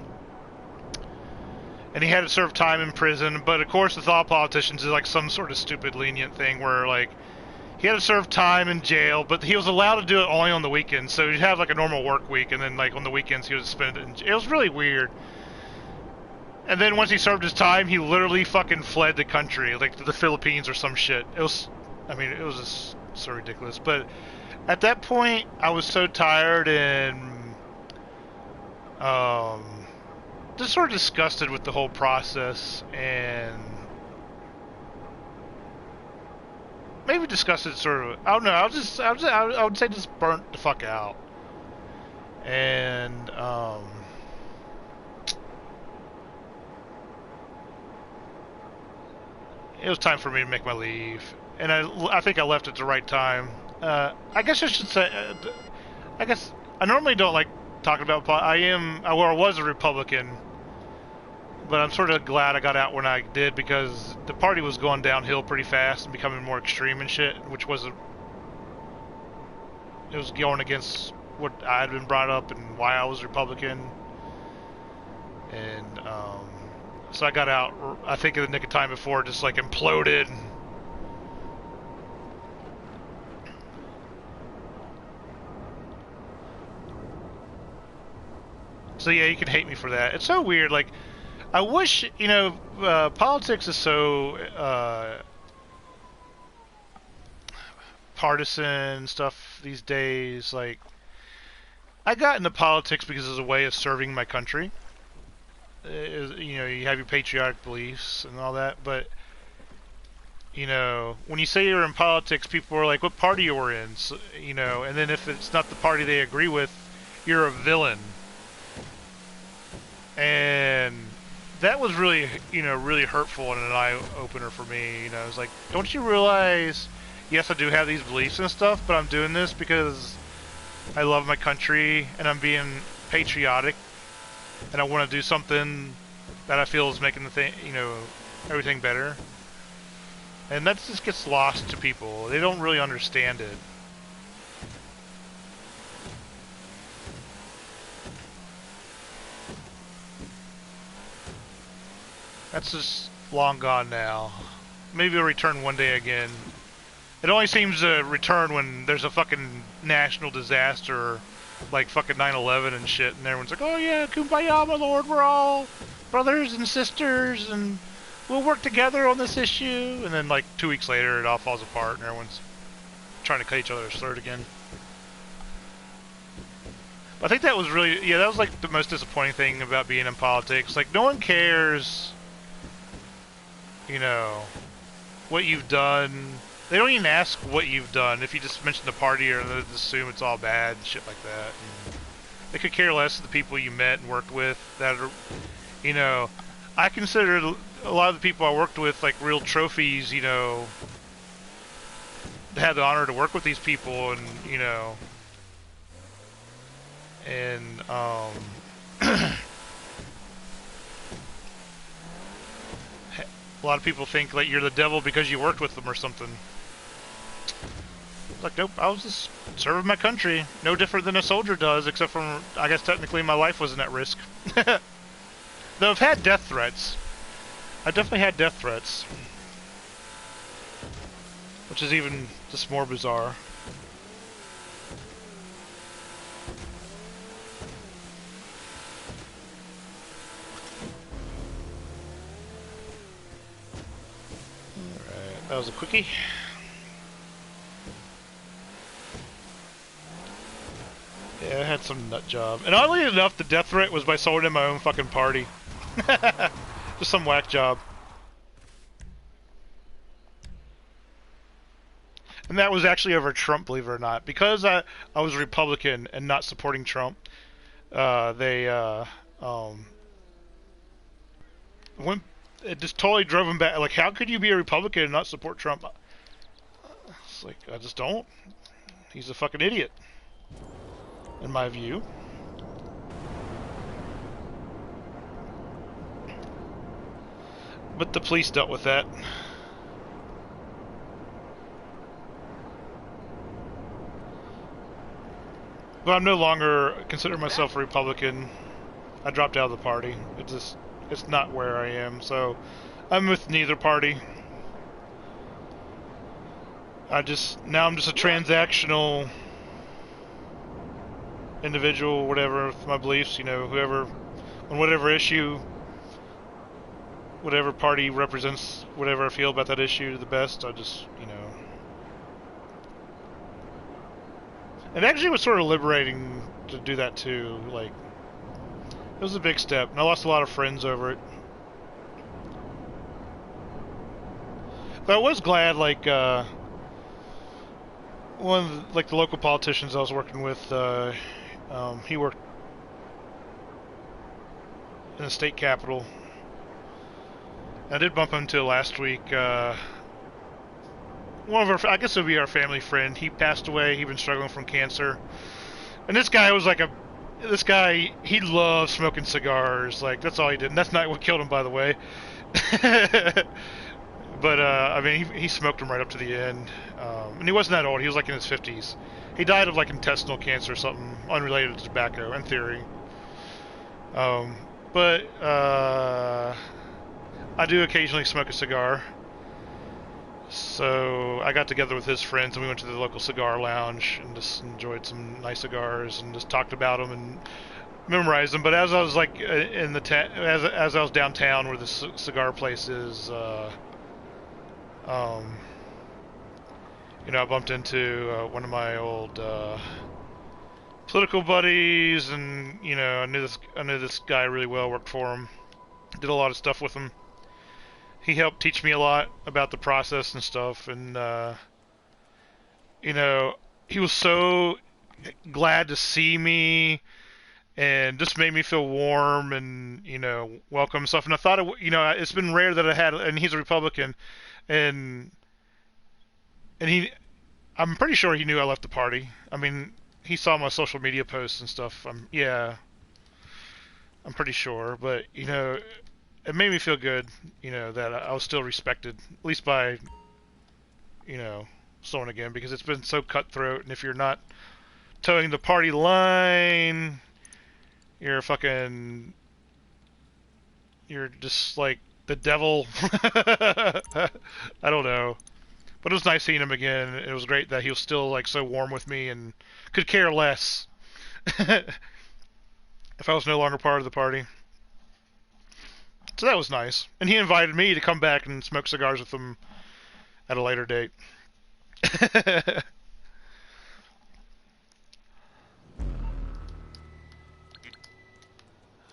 Speaker 1: And he had to serve time in prison, but of course with all politicians is like some sort of stupid lenient thing where like he had to serve time in jail, but he was allowed to do it only on the weekends. So he'd have like a normal work week, and then like on the weekends he would spend it in jail. It was really weird. And then once he served his time, he literally fucking fled the country, like to the Philippines or some shit. It was, I mean, it was just so ridiculous. But at that point, I was so tired and just sort of disgusted with the whole process, and maybe disgusted sort of, I don't know, I would say just burnt the fuck out. And it was time for me to make my leave, and I think I left at the right time. I guess I should say, I guess I normally don't like talking about, I was a Republican, but I'm sort of glad I got out when I did, because the party was going downhill pretty fast and becoming more extreme and shit, which wasn't, it was going against what I had been brought up and why I was Republican. And so I got out, I think, in the nick of time before it just like imploded. So yeah, you can hate me for that. It's so weird. Like, I wish, you know, politics is so partisan stuff these days. Like, I got into politics because it's a way of serving my country. You know, you have your patriotic beliefs and all that, but, you know, when you say you're in politics, people are like, what party you were in? So, you know, and then if it's not the party they agree with, you're a villain. And that was really, you know, really hurtful and an eye-opener for me. You know, it's like, don't you realize, yes, I do have these beliefs and stuff, but I'm doing this because I love my country and I'm being patriotic, and I want to do something that I feel is making the thing, you know, everything better. And that just gets lost to people. They don't really understand it. That's just long gone now. Maybe it'll return one day again. It only seems to return when there's a fucking national disaster, like fucking 9/11 and shit, and everyone's like, oh yeah, kumbaya, my lord, we're all brothers and sisters, and we'll work together on this issue. And then like 2 weeks later, it all falls apart, and everyone's trying to cut each other's throat again. But I think that was really, yeah, that was like the most disappointing thing about being in politics. Like, no one cares, you know, what you've done. They don't even ask what you've done. If you just mention the party, or they just assume it's all bad and shit like that. And they could care less of the people you met and worked with that are, you know, I consider a lot of the people I worked with like real trophies, you know, had the honor to work with these people, and, you know, and, a lot of people think like you're the devil because you worked with them or something. Like, nope, I was just serving my country. No different than a soldier does, except for, I guess technically my life wasn't at risk. Though I've had death threats. I definitely had death threats. Which is even just more bizarre. Alright, that was a quickie. Yeah, I had some nut job. And oddly enough, the death threat was by someone in my own fucking party. Just some whack job. And that was actually over Trump, believe it or not. Because I was Republican and not supporting Trump, they went, it just totally drove him back. Like, how could you be a Republican and not support Trump? It's like, I just don't. He's a fucking idiot, in my view. But the police dealt with that. But I'm no longer consider myself a Republican. I dropped out of the party. It's not where I am, so I'm with neither party. Now I'm just a transactional individual, whatever, with my beliefs, you know, whoever, on whatever issue, whatever party represents whatever I feel about that issue the best, I just, you know. It actually was sort of liberating to do that too, like, it was a big step, and I lost a lot of friends over it. But I was glad, like, one of the, like, the local politicians I was working with, he worked in the state capitol. I did bump into last week, one of our, I guess it would be our family friend, he passed away, he'd been struggling from cancer. And this guy was like he loved smoking cigars, like, that's all he did, and that's not what killed him, by the way. But, I mean, he smoked them right up to the end, and he wasn't that old, he was like in his 50s. He died of like intestinal cancer or something unrelated to tobacco, in theory. But, I do occasionally smoke a cigar. So I got together with his friends and we went to the local cigar lounge and just enjoyed some nice cigars and just talked about them and memorized them. But as I was like in the as I was downtown where the cigar place is, you know, I bumped into one of my old political buddies, and, you know, I knew this guy really well. Worked for him, did a lot of stuff with him. He helped teach me a lot about the process and stuff, and, you know, he was so glad to see me, and just made me feel warm and, you know, welcome and stuff. And I thought, you know, it's been rare that I had, and he's a Republican, and I'm pretty sure he knew I left the party. I mean, he saw my social media posts and stuff. Yeah, I'm pretty sure, but, you know, it made me feel good, you know, that I was still respected, at least by slowing again because it's been so cutthroat. And if you're not towing the party line, you're just like the devil. I don't know. But it was nice seeing him again. It was great that he was still like so warm with me and could care less if I was no longer part of the party. So that was nice. And he invited me to come back and smoke cigars with him at a later date.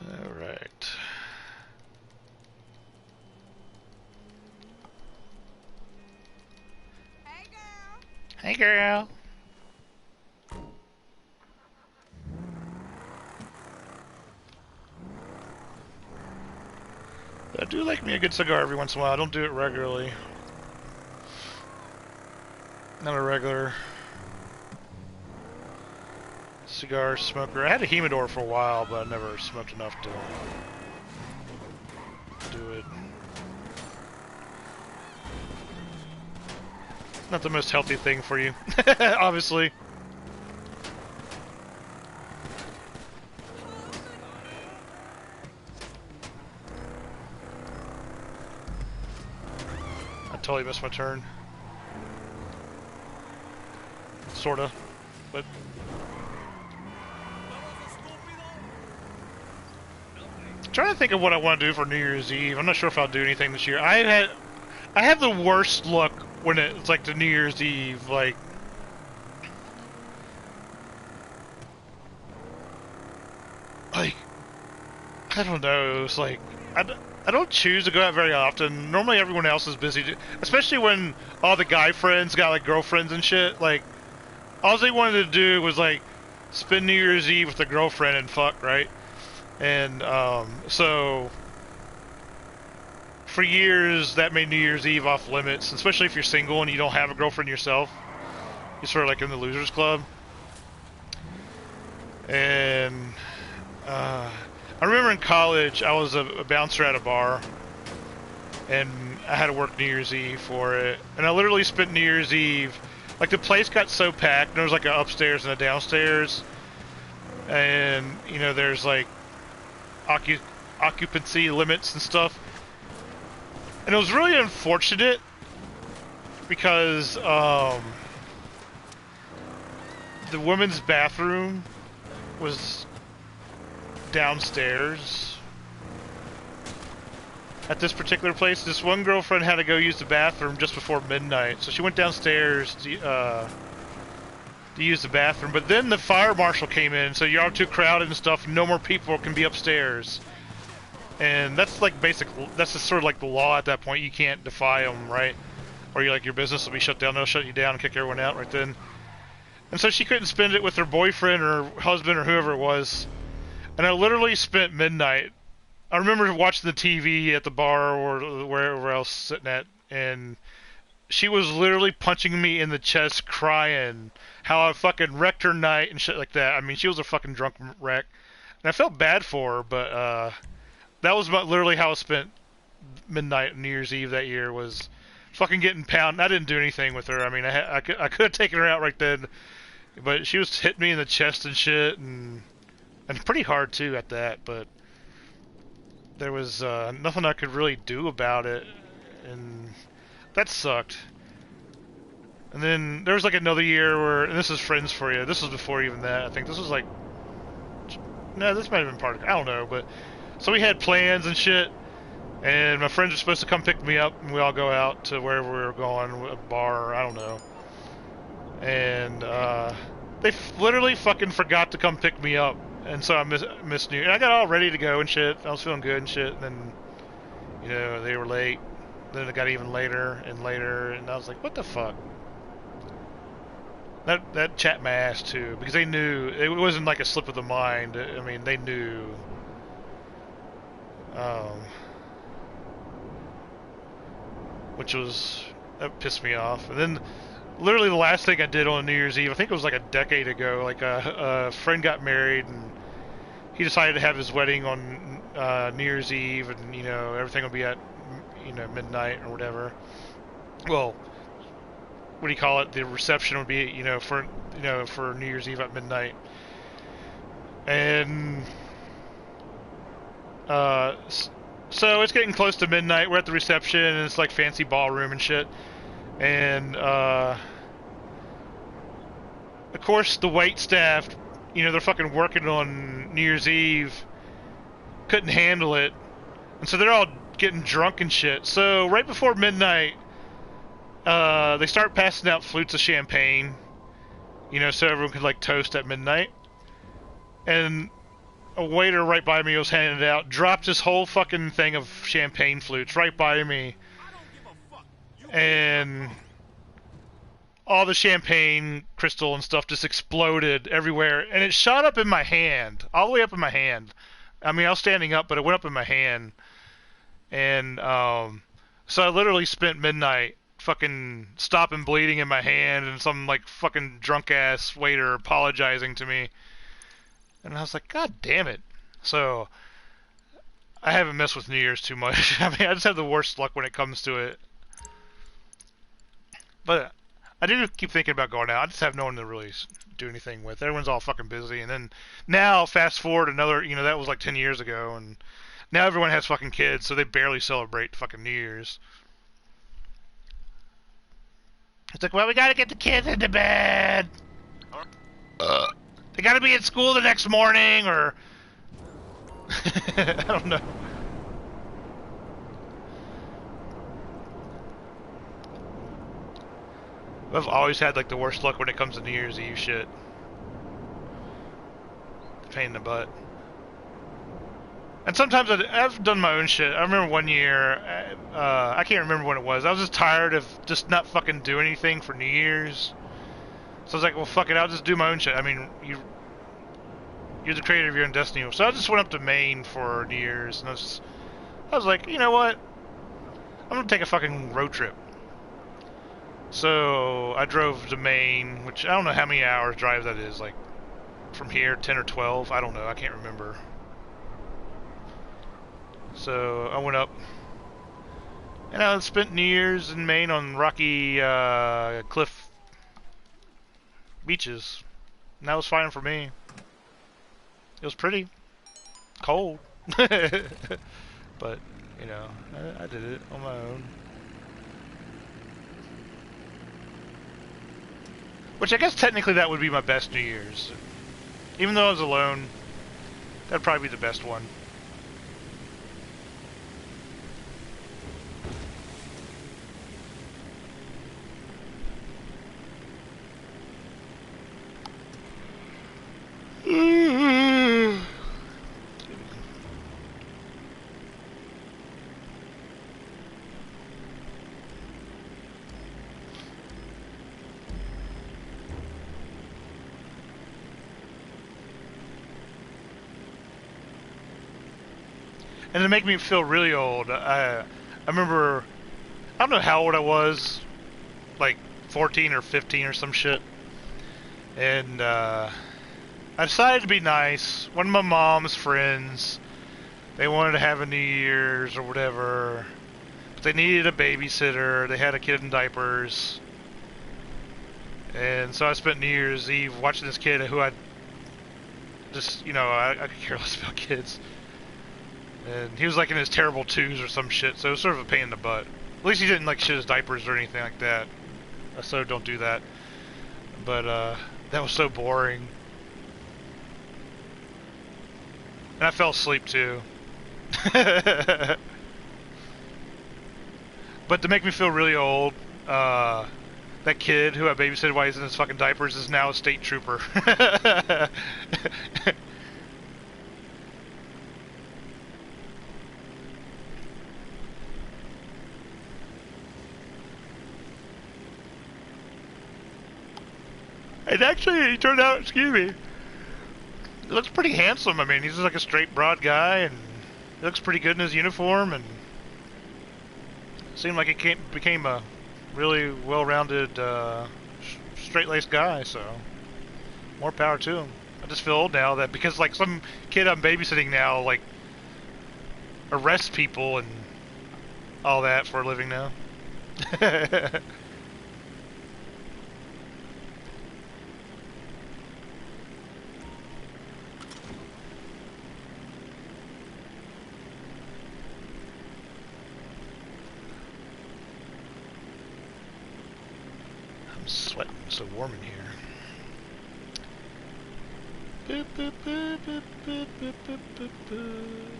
Speaker 1: All right. Hey, girl. I do like me a good cigar every once in a while. I don't do it regularly. Not a regular cigar smoker. I had a humidor for a while, but I never smoked enough to do it. Not the most healthy thing for you, obviously. I totally missed my turn. Sorta, but... I'm trying to think of what I want to do for New Year's Eve. I'm not sure if I'll do anything this year. I have the worst luck when it's like the New Year's Eve, like... I don't know, it's like... I don't choose to go out very often. Normally everyone else is busy, especially when all the guy friends got like girlfriends and shit. Like, all they wanted to do was like spend New Year's Eve with their girlfriend and fuck, right? And so for years that made New Year's Eve off limits, especially if you're single and you don't have a girlfriend yourself. You're sort of like in the losers club. And I remember in college I was a bouncer at a bar, and I had to work New Year's Eve for it. And I literally spent New Year's Eve, like the place got so packed. There was like an upstairs and a downstairs, and you know there's like occupancy limits and stuff. And it was really unfortunate because the women's bathroom was downstairs at this particular place. This one girlfriend had to go use the bathroom just before midnight, so she went downstairs to use the bathroom. But then the fire marshal came in, so you're all too crowded and stuff. No more people can be upstairs, and that's like that's just sort of like the law at that point. You can't defy them, right? Or you like your business will be shut down. They'll shut you down and kick everyone out right then. And so she couldn't spend it with her boyfriend or husband or whoever it was. And I literally spent midnight. I remember watching the TV at the bar or wherever else sitting at, and she was literally punching me in the chest, crying how I fucking wrecked her night and shit like that. I mean, she was a fucking drunk wreck, and I felt bad for her, but that was literally how I spent midnight New Year's Eve that year, was fucking getting pounded. I didn't do anything with her. I mean, I could have taken her out right then, but she was hitting me in the chest and shit, and pretty hard too at that, but there was nothing I could really do about it, and that sucked. And then there was like another year where, and this is friends for you, this was before even that, I think this was like, no, this might have been part of it, I don't know, but, so we had plans and shit, and my friends were supposed to come pick me up, and we all go out to wherever we were going, a bar, I don't know, and they literally fucking forgot to come pick me up. And so I missed New Year. And I got all ready to go and shit. I was feeling good and shit. And then, you know, they were late. Then it got even later and later. And I was like, what the fuck? That chapped my ass too. Because they knew. It wasn't like a slip of the mind. I mean, they knew. Which was... That pissed me off. And then... Literally the last thing I did on New Year's Eve, I think it was like a decade ago, like a friend got married and he decided to have his wedding on New Year's Eve, and you know everything will be at midnight or whatever. Well, what do you call it? The reception would be, for New Year's Eve at midnight, and so it's getting close to midnight. We're at the reception, and it's like fancy ballroom and shit, and of course the wait staff, they're fucking working on New Year's Eve, couldn't handle it, and so they're all getting drunk and shit. So right before midnight, they start passing out flutes of champagne, so everyone could like toast at midnight. And a waiter right by me was handing it out, dropped his whole fucking thing of champagne flutes right by me, and all the champagne crystal and stuff just exploded everywhere, and it shot up in my hand, all the way up in my hand. I mean, I was standing up, but it went up in my hand. And so I literally spent midnight fucking stopping bleeding in my hand, and some like fucking drunk ass waiter apologizing to me. And I was like, God damn it. So I haven't messed with New Year's too much. I mean, I just have the worst luck when it comes to it. But I do keep thinking about going out. I just have no one to really do anything with. Everyone's all fucking busy. And then now, fast forward another, that was like 10 years ago, and now everyone has fucking kids, so they barely celebrate fucking New Year's. It's like, well, we gotta get the kids into bed. They gotta be at school the next morning, or I don't know. I've always had like the worst luck when it comes to New Year's Eve shit. Pain in the butt. And sometimes I've done my own shit. I remember one year, I can't remember when it was. I was just tired of just not fucking doing anything for New Year's. So I was like, well, fuck it, I'll just do my own shit. I mean, you're the creator of your own destiny. So I just went up to Maine for New Year's, and I was like, you know what? I'm gonna take a fucking road trip. So I drove to Maine, which I don't know how many hours drive that is, like from here, 10 or 12. I don't know. I can't remember. So I went up, and I spent New Year's in Maine on rocky cliff beaches, and that was fine for me. It was pretty cold, but I did it on my own. Which I guess technically that would be my best New Year's, even though I was alone. That'd probably be the best one. And to make me feel really old, I remember, I don't know how old I was, like 14 or 15 or some shit. And I decided to be nice. One of my mom's friends, they wanted to have a New Year's or whatever, but they needed a babysitter. They had a kid in diapers. And so I spent New Year's Eve watching this kid who I just, I could care less about kids. And he was like in his terrible twos or some shit, so it was sort of a pain in the butt. At least he didn't like shit his diapers or anything like that. So don't do that. But that was so boring. And I fell asleep too. But to make me feel really old, that kid who I babysitted while he's in his fucking diapers is now a state trooper. And actually, he turned out, excuse me, he looks pretty handsome. I mean, he's just like a straight, broad guy, and he looks pretty good in his uniform, and seemed like he became a really well-rounded, straight-laced guy, so more power to him. I just feel old now that because, like, some kid I'm babysitting now, like, arrests people and all that for a living now. Sweating, so warm in here. Boop, boop, boop, boop, boop, boop, boop, boop, boop.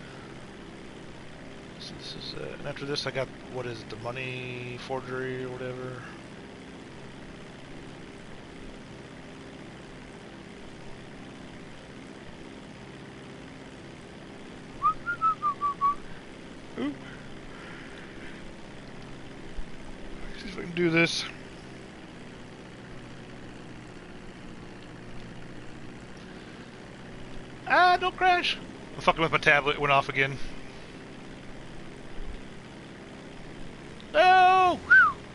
Speaker 1: So this is and after this I got, what is it, the money forgery or whatever. Ooh. See if I can do this. Ah, don't crash! I'm fucking with my tablet, it went off again. No!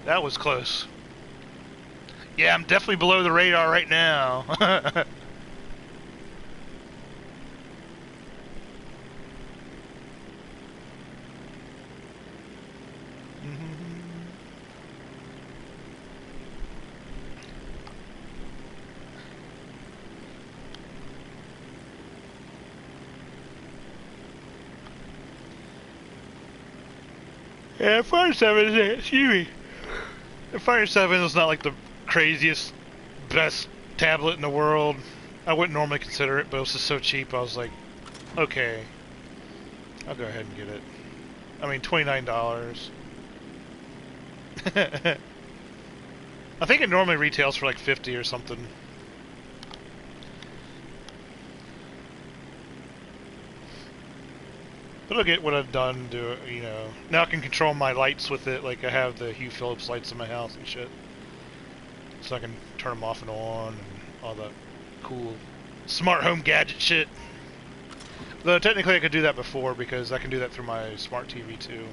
Speaker 1: That was close. Yeah, I'm definitely below the radar right now. Yeah, Fire 7 is, excuse me. The Fire 7 is not like the craziest, best tablet in the world. I wouldn't normally consider it, but it was just so cheap, I was like, okay, I'll go ahead and get it. I mean, $29. I think it normally retails for like 50 or something. But I'll get what I've done to, you know, now I can control my lights with it, like I have the Hue Phillips lights in my house and shit. So I can turn them off and on and all that cool smart home gadget shit. Though technically I could do that before because I can do that through my smart TV too.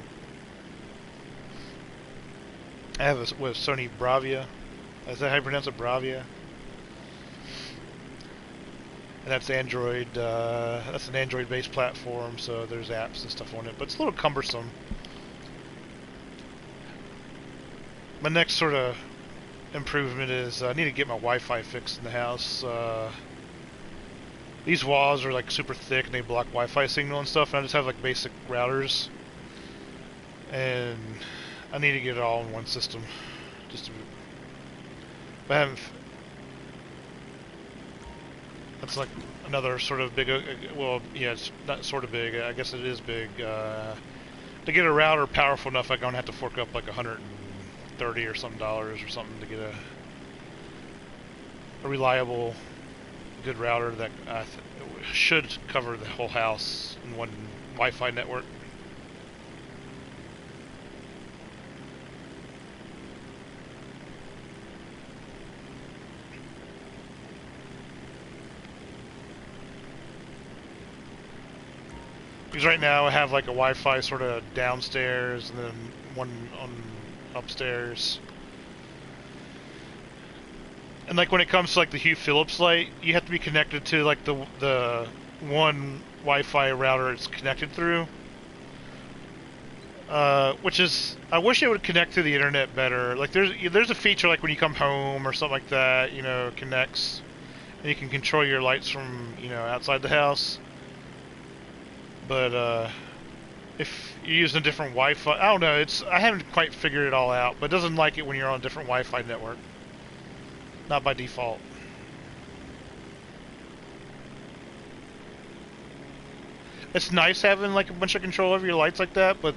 Speaker 1: I have a Sony Bravia. Is that how you pronounce it? Bravia? And that's Android, that's an Android-based platform, so there's apps and stuff on it, but it's a little cumbersome. My next sort of improvement is I need to get my Wi-Fi fixed in the house. These walls are like super thick and they block Wi-Fi signal and stuff, and I just have like basic routers. And I need to get it all in one system. Just to, I haven't. That's like another sort of big, well, yeah, it's not sort of big, I guess it is big. To get a router powerful enough, I'm going to have to fork up like $130 or something or something to get a reliable, good router that should cover the whole house in one Wi-Fi network. Because right now I have like a Wi-Fi sort of downstairs and then one on upstairs. And like when it comes to like the Hue Phillips light, you have to be connected to like the one Wi-Fi router it's connected through. Which is, I wish it would connect to the internet better. Like there's a feature like when you come home or something like that, you know, connects, and you can control your lights from, you know, outside the house. But if you're using a different Wi-Fi, I don't know. I haven't quite figured it all out, but it doesn't like it when you're on a different Wi-Fi network. Not by default. It's nice having like a bunch of control over your lights like that, but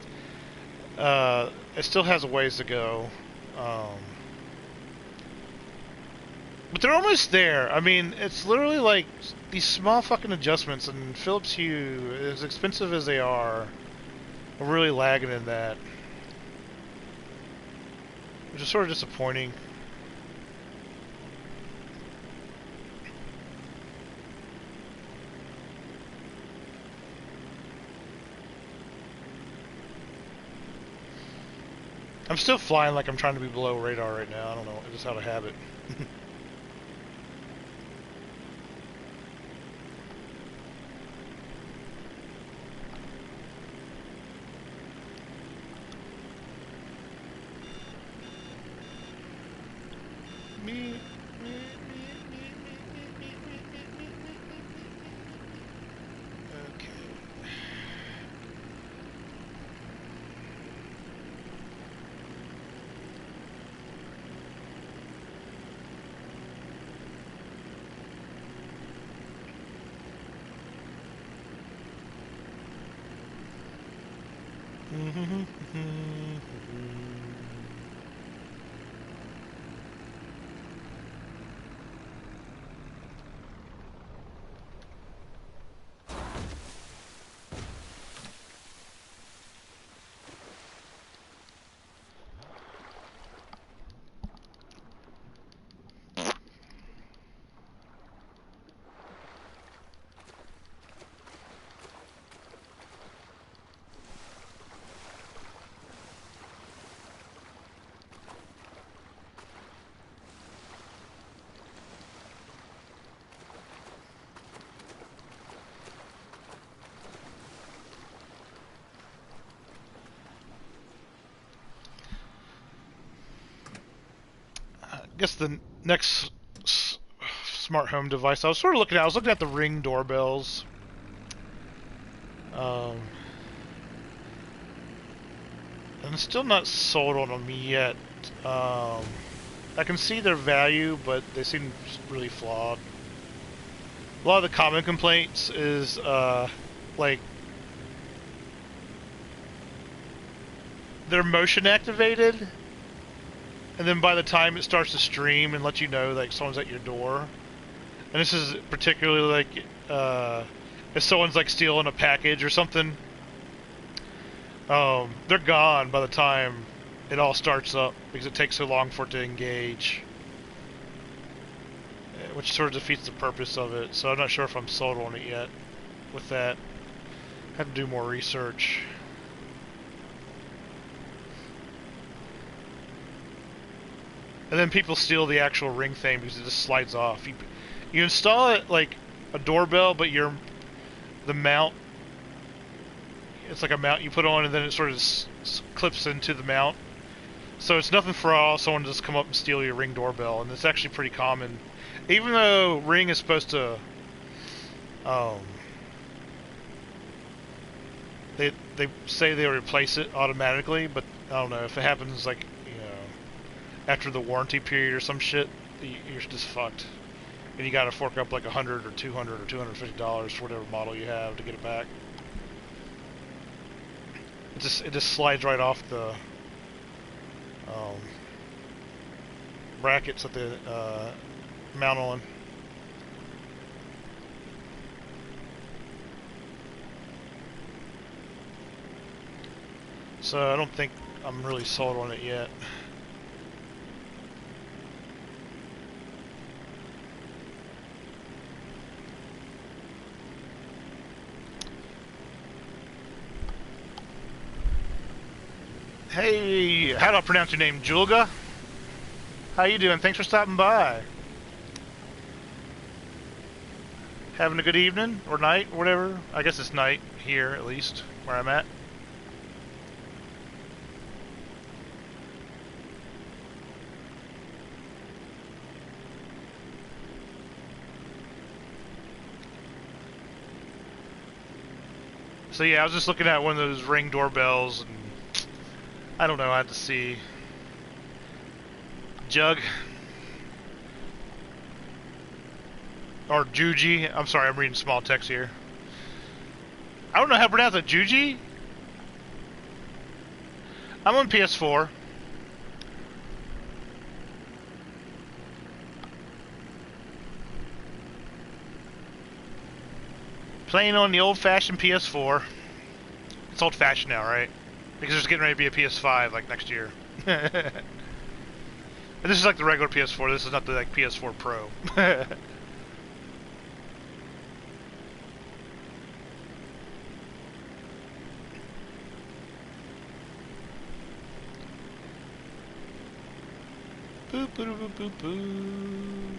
Speaker 1: it still has a ways to go. But they're almost there. I mean, it's literally like these small fucking adjustments, and Philips Hue, as expensive as they are really lagging in that. Which is sort of disappointing. I'm still flying like I'm trying to be below radar right now. I don't know. It's just out of habit. guess the next smart home device I was sort of looking at, I was looking at the Ring doorbells. And I'm still not sold on them yet. I can see their value, but they seem really flawed. A lot of the common complaints is, like, they're motion activated, and then by the time it starts to stream and let you know, like, someone's at your door. And this is particularly, like, if someone's, like, stealing a package or something, they're gone by the time it all starts up, because it takes so long for it to engage. Which sort of defeats the purpose of it, so I'm not sure if I'm sold on it yet with that. I have to do more research. And then people steal the actual Ring thing because it just slides off. You install it like a doorbell, but the mount, it's like a mount you put on, and then it sort of clips into the mount. So it's nothing for all someone to just come up and steal your Ring doorbell, and it's actually pretty common. Even though Ring is supposed to, they say they replace it automatically, but I don't know if it happens like, you know, after the warranty period or some shit, you're just fucked, and you got to fork up like $100 or $200 or $250 for whatever model you have to get it back. It just slides right off the brackets that the mount on. So I don't think I'm really sold on it yet. Hey, how do I pronounce your name? Julga? How you doing? Thanks for stopping by. Having a good evening or night or whatever? I guess it's night here, at least where I'm at. So yeah, I was just looking at one of those Ring doorbells, and I don't know, I had to see. Jug. Or Juji. I'm sorry, I'm reading small text here. I don't know how to pronounce it. Juji? I'm on PS4. Playing on the old-fashioned PS4. It's old-fashioned now, right? Because there's getting ready to be a PS5 like next year. And this is like the regular PS4. This is not the like PS4 Pro. Boop, boop, boop, boop, boop.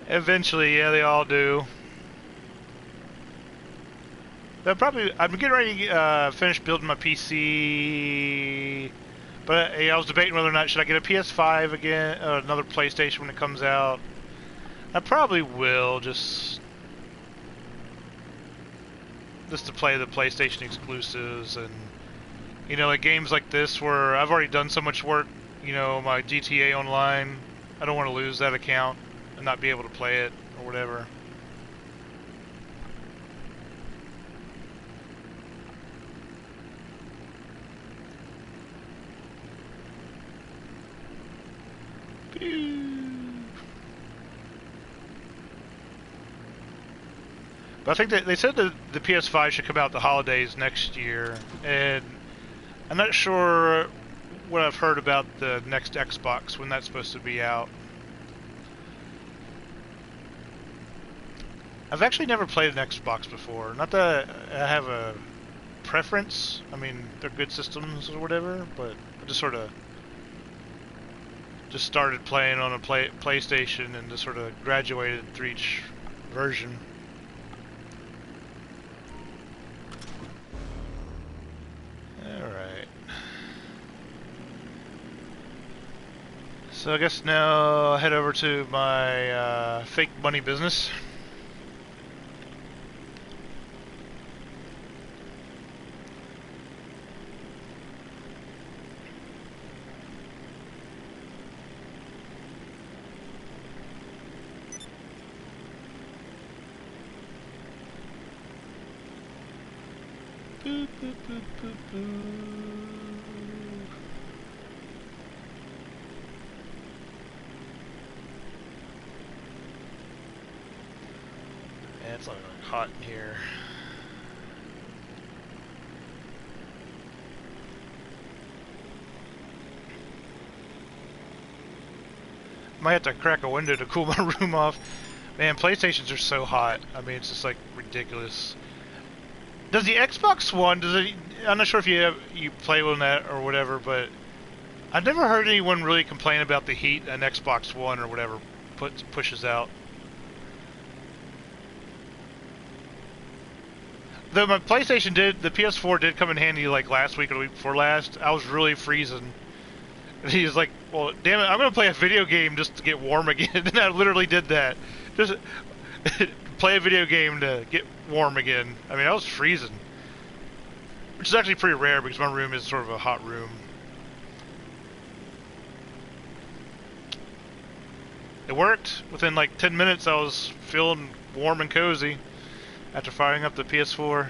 Speaker 1: Eventually, yeah, they all do. I'm getting ready to finish building my PC, but I was debating whether or not should I get a PS5 again, or another PlayStation when it comes out. I probably will, just to play the PlayStation exclusives, and you know, like games like this where I've already done so much work, you know, my GTA Online, I don't want to lose that account and not be able to play it or whatever. But I think that they said that the PS5 should come out the holidays next year, and I'm not sure what I've heard about the next Xbox, when that's supposed to be out. I've actually never played an Xbox before. Not that I have a preference. I mean, they're good systems or whatever, but I just sort of just started playing on a PlayStation and just sort of graduated through each version. Alright. So I guess now I'll head over to my fake money business. Boop, boop, boop, boop, boop. Man, it's like hot in here. Might have to crack a window to cool my room off. Man, PlayStations are so hot. I mean, it's just like ridiculous. Does the Xbox One, I'm not sure if you play on that or whatever, but I've never heard anyone really complain about the heat an Xbox One or whatever pushes out. Though my PlayStation the PS4 did come in handy like last week or the week before last. I was really freezing. And he was like, well, damn it, I'm going to play a video game just to get warm again. And I literally did that. Just play a video game to get warm again. I mean, I was freezing. Which is actually pretty rare because my room is sort of a hot room. It worked. Within like 10 minutes I was feeling warm and cozy after firing up the PS4.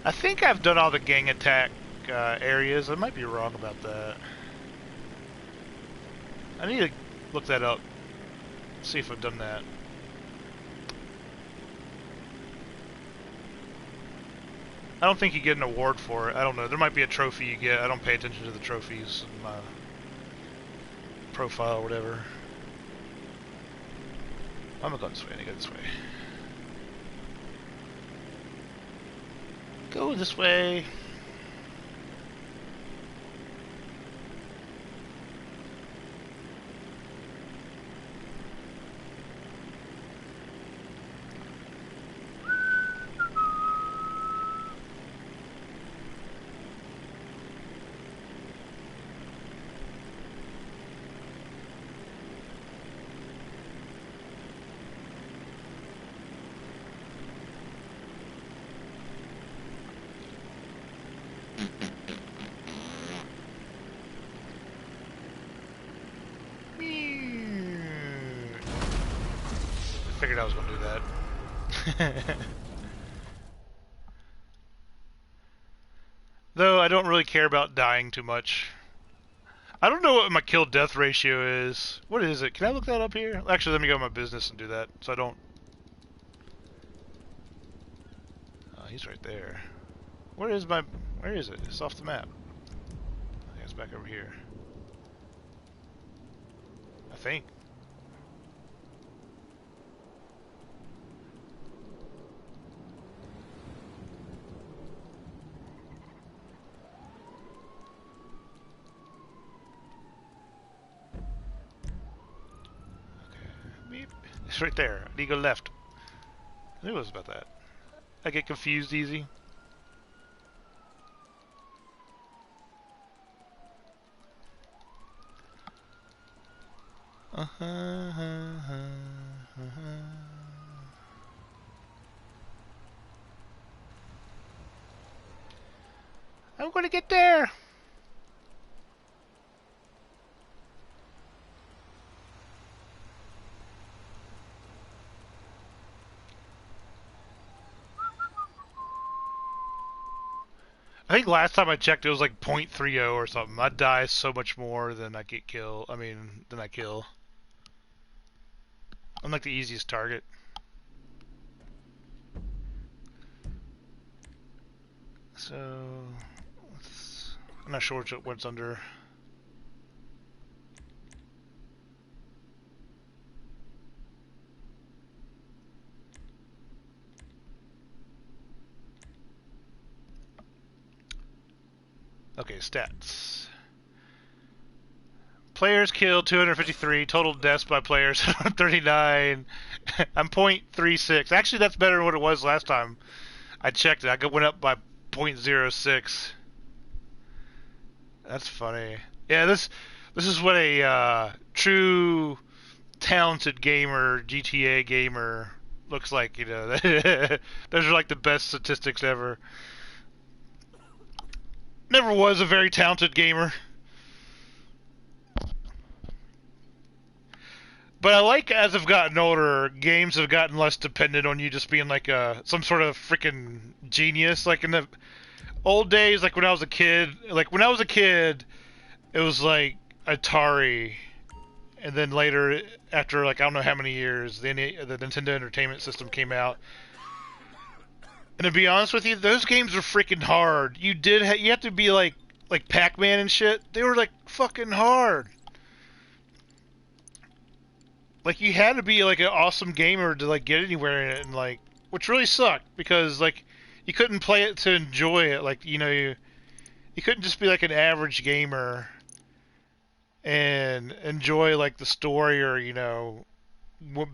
Speaker 1: I think I've done all the gang attack areas. I might be wrong about that. I need to look that up. See if I've done that. I don't think you get an award for it. I don't know. There might be a trophy you get. I don't pay attention to the trophies in my profile or whatever. I'm gonna go this way. I need to go this way. Go this way. Figured I was going to do that. Though I don't really care about dying too much. I don't know what my kill death ratio is. What is it? Can I look that up here? Actually, let me go to my business and do that so I don't... Oh, he's right there. Where is it? It's off the map. I think it's back over here. I think. It's right there. I need to go left. I knew it was about that. I get confused easy. I'm gonna get there. I think last time I checked it was like .30 or something. I die so much more than I get killed. I mean, than I kill. I'm like the easiest target. So, I'm not sure what's under. Okay, stats. Players killed 253, total deaths by players 39. I'm .36. Actually, that's better than what it was last time. I checked it. I went up by .06. That's funny. Yeah, this is what a true talented gamer, GTA gamer, looks like. You know, those are like the best statistics ever. Never was a very talented gamer. But I like, as I've gotten older, games have gotten less dependent on you just being like some sort of freaking genius. Like in the old days, like when I was a kid, it was like Atari, and then later, after like I don't know how many years, the Nintendo Entertainment System came out. And to be honest with you, those games are freaking hard. You have to be like Pac-Man and shit. They were like fucking hard. Like you had to be like an awesome gamer to like get anywhere in it, and like, which really sucked because like you couldn't play it to enjoy it. Like, you know, you couldn't just be like an average gamer and enjoy like the story or, you know,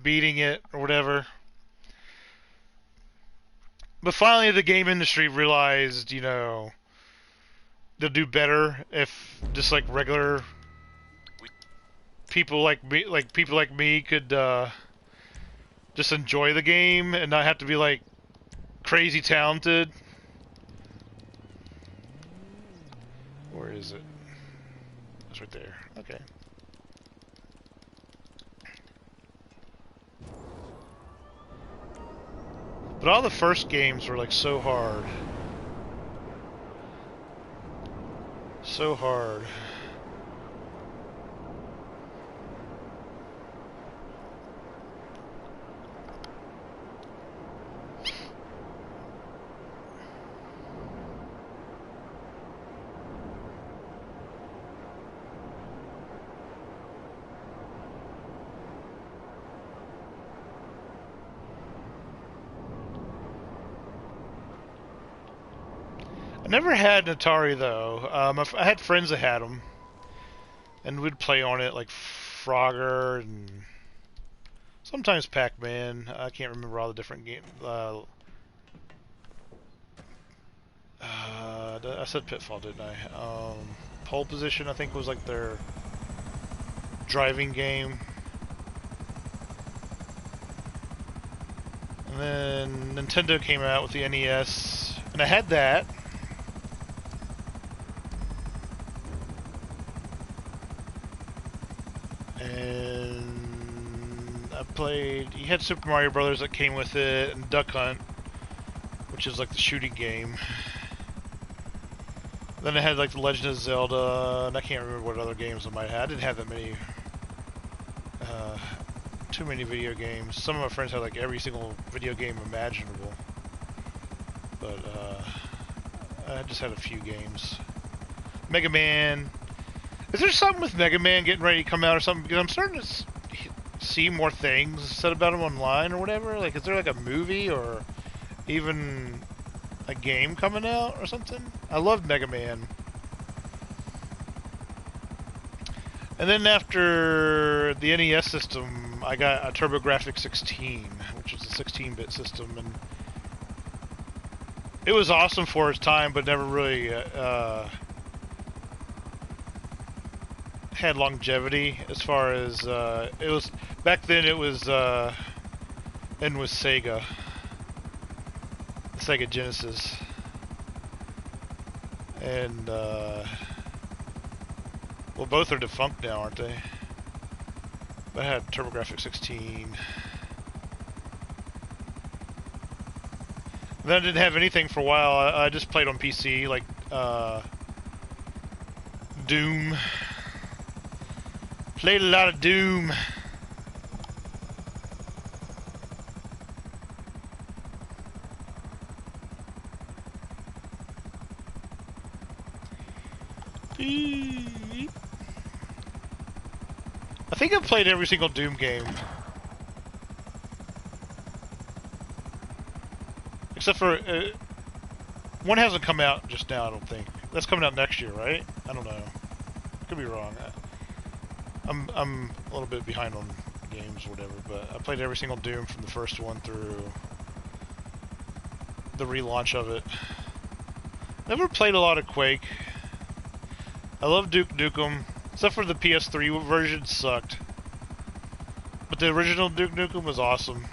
Speaker 1: beating it or whatever. But finally, the game industry realized, you know, they'll do better if just like regular people like me could just enjoy the game and not have to be like crazy talented. Where is it? It's right there. Okay. But all the first games were like so hard. So hard. I never had an Atari though. I had friends that had them, and we'd play on it like Frogger and sometimes Pac-Man. I can't remember all the different games. I said Pitfall, didn't I? Pole Position, I think, was like their driving game. And then Nintendo came out with the NES, and I had that. And I played. You had Super Mario Brothers that came with it, and Duck Hunt, which is like the shooting game. Then I had like the Legend of Zelda, and I can't remember what other games I might have. I didn't have that many. Too many video games. Some of my friends had like every single video game imaginable, but I just had a few games. Mega Man. Is there something with Mega Man getting ready to come out or something? Because I'm starting to see more things said about him online or whatever. Like, is there like a movie or even a game coming out or something? I love Mega Man. And then after the NES system, I got a TurboGrafx 16, which is a 16-bit system, and it was awesome for its time, but never really had longevity as far as it was back then. It was and was Sega, the Sega Genesis, and well, both are defunct now, aren't they? But I had TurboGrafx 16. Then I didn't have anything for a while. I just played on PC, like Doom. Played a lot of Doom. I think I've played every single Doom game. Except for, one hasn't come out just now, I don't think. That's coming out next year, right? I don't know. Could be wrong. I'm a little bit behind on games or whatever, but I played every single Doom from the first one through the relaunch of it. Never played a lot of Quake. I love Duke Nukem, except for the PS3 version sucked. But the original Duke Nukem was awesome.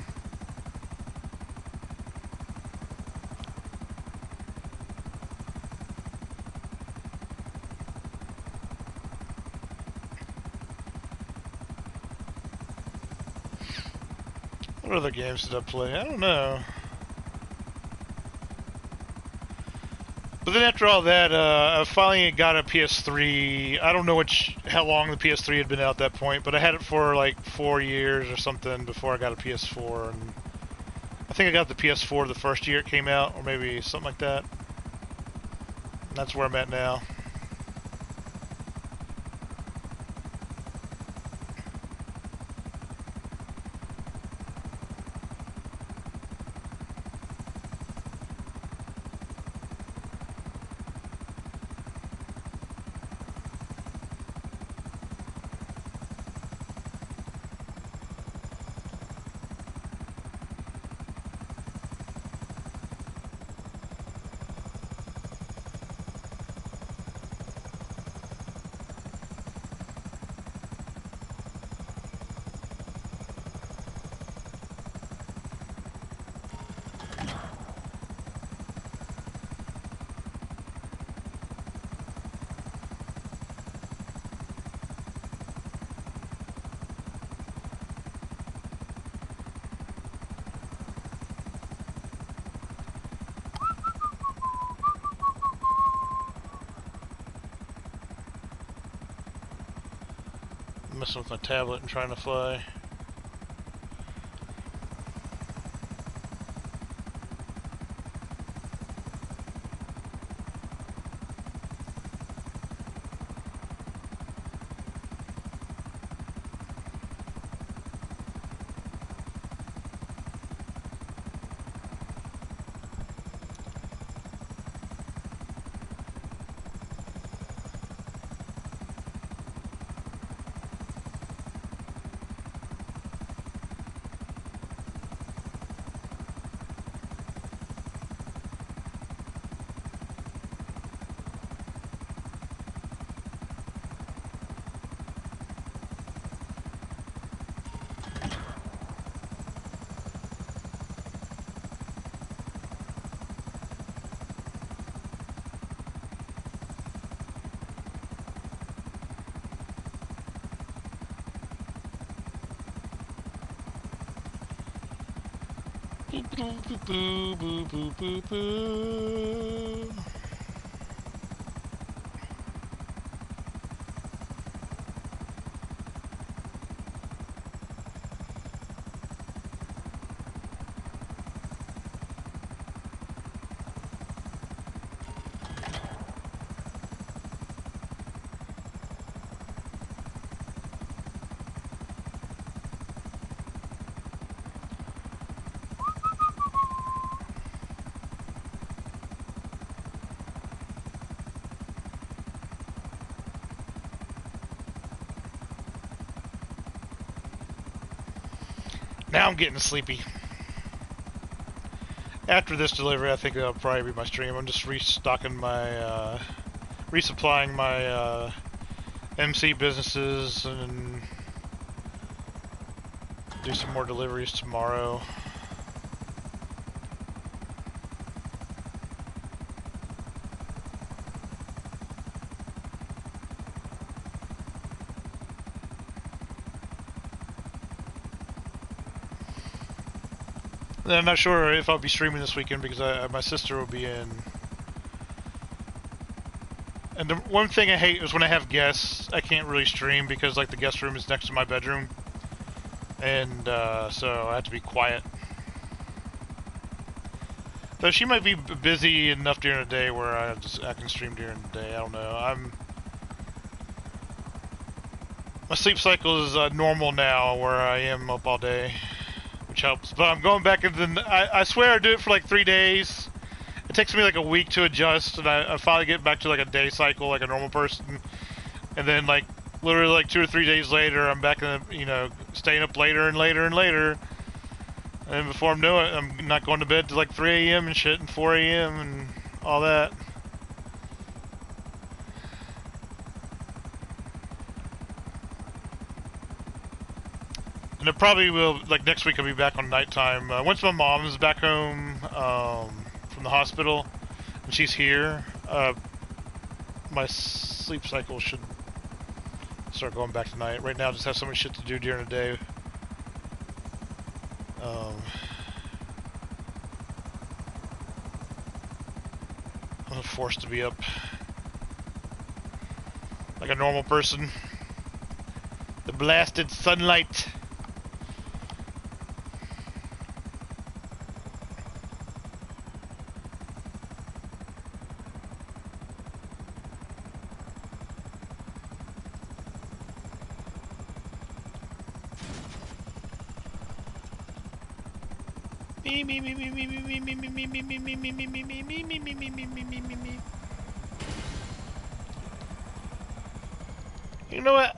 Speaker 1: What other games did I play? I don't know. But then after all that, I finally got a PS3. I don't know how long the PS3 had been out at that point, but I had it for like 4 years or something before I got a PS4. And I think I got the PS4 the first year it came out, or maybe something like that. And that's where I'm at now. Messing with my tablet and trying to fly. Boo, boo, boo, boo, boo, boo. Now I'm getting sleepy. After this delivery, I think that'll probably be my stream. I'm just restocking my, resupplying my, MC businesses and do some more deliveries tomorrow. And I'm not sure if I'll be streaming this weekend because my sister will be in And the one thing I hate is when I have guests, I can't really stream because like the guest room is next to my bedroom, and so I have to be quiet. Though she might be busy enough during the day where I can stream during the day. I don't know. My sleep cycle is normal now, where I am up all day, which helps. But I'm going back into I swear I do it for like 3 days. It takes me like a week to adjust, and I finally get back to like a day cycle, like a normal person. And then like literally like 2 or 3 days later, I'm back in the, staying up later and later and later. And before I'm doing it, I'm not going to bed till like 3 a.m. and shit, and 4 a.m. and all that. And it probably will, like next week I'll be back on nighttime. Once my mom is back home from the hospital, and she's here, my sleep cycle should start going back tonight. Right now I just have so much shit to do during the day. I'm forced to be up like a normal person. The blasted sunlight.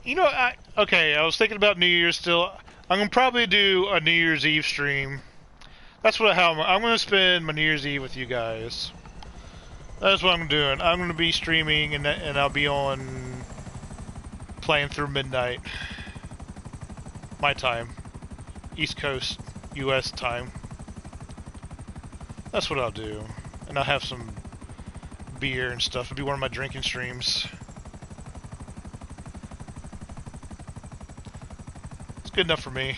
Speaker 1: You know what? Okay, I was thinking about New Year's still. I'm gonna probably do a New Year's Eve stream. That's how I'm gonna spend my New Year's Eve with you guys. That's what I'm doing. I'm gonna be streaming, and I'll be on playing through midnight, my time, East Coast, U.S. time. That's what I'll do, and I'll have some beer and stuff. It'll be one of my drinking streams. It's good enough for me.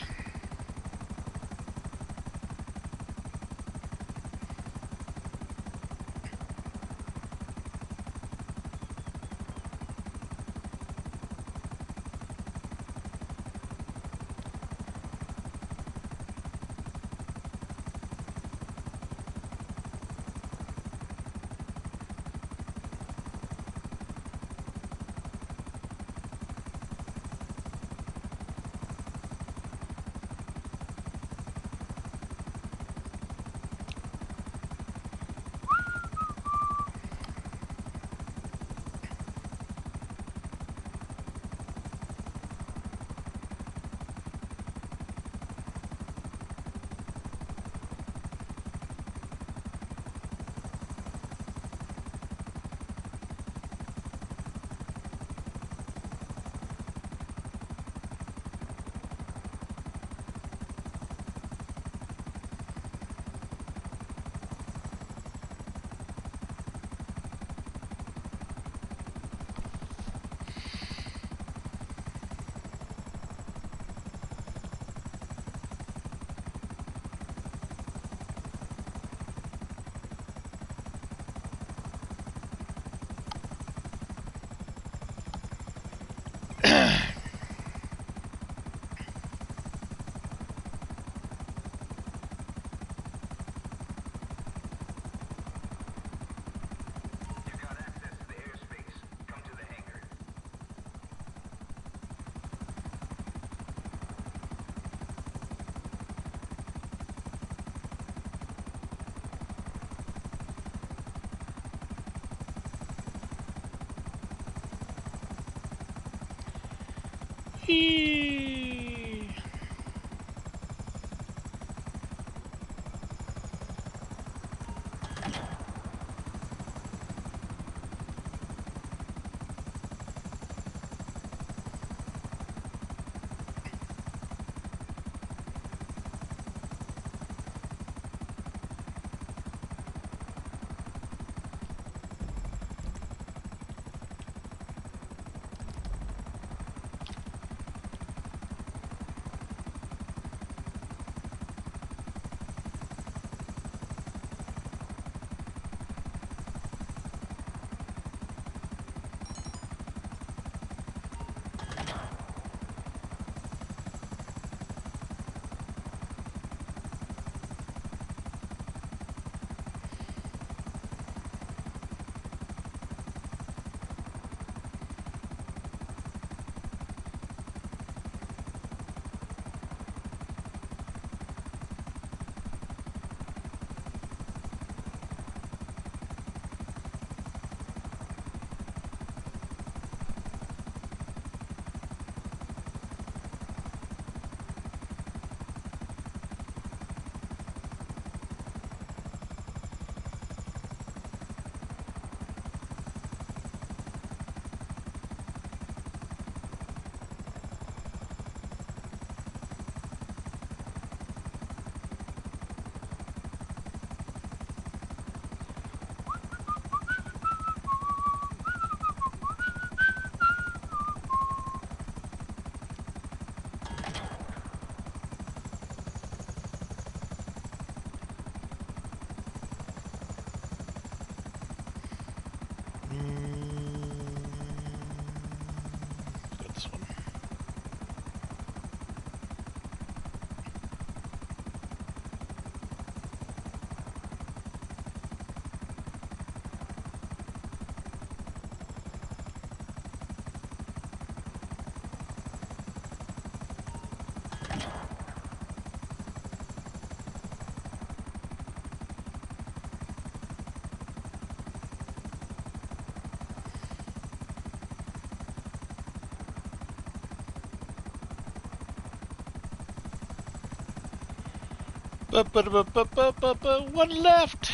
Speaker 1: One left.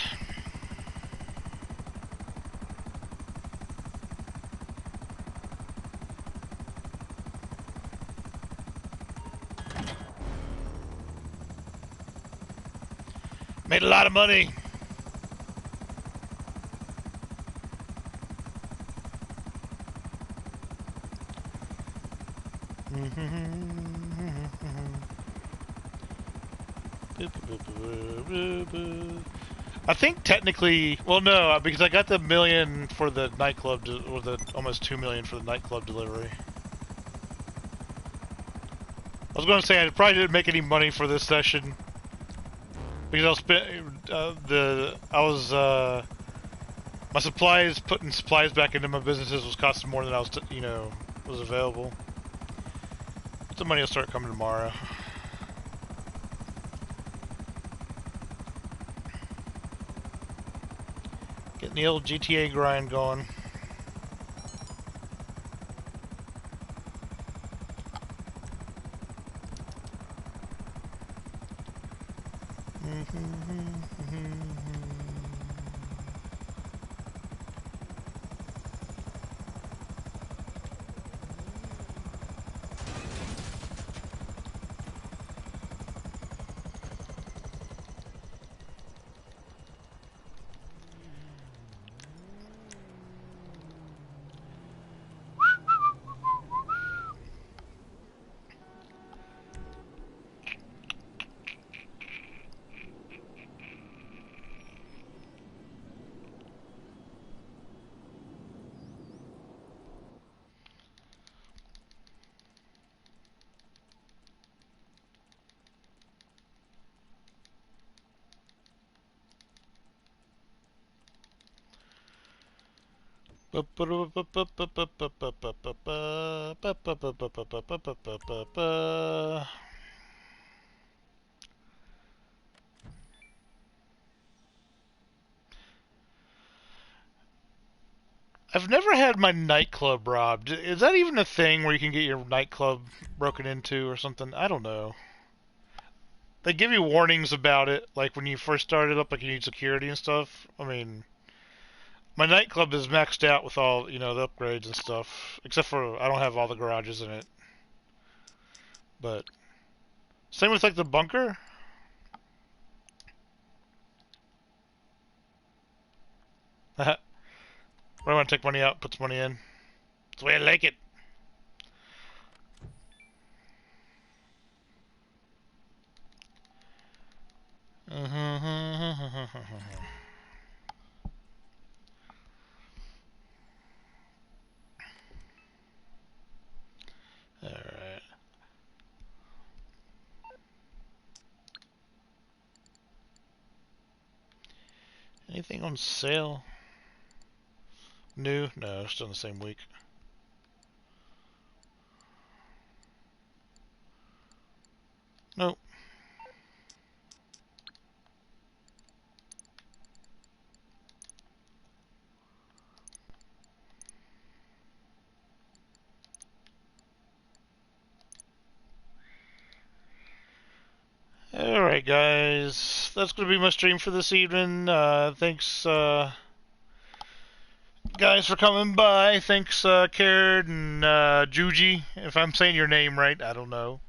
Speaker 1: Made a lot of money. I think technically, well, no, because I got the $1 million for the nightclub, or the almost $2 million for the nightclub delivery. I was going to say I probably didn't make any money for this session because my supplies, putting supplies back into my businesses was costing more than I was, was available. But the money will start coming tomorrow. Getting the old GTA grind going. I've never had my nightclub robbed. Is that even a thing where you can get your nightclub broken into or something? I don't know. They give you warnings about it, like when you first start it up, like you need security and stuff. I mean, my nightclub is maxed out with all, the upgrades and stuff. Except for I don't have all the garages in it. But same with like the bunker. Where I want to take money out, puts money in. That's the way I like it. Alright. Anything on sale? New? No, still in the same week. Nope. Alright guys, that's going to be my stream for this evening. Thanks guys for coming by. Thanks Cared and Juji, if I'm saying your name right, I don't know.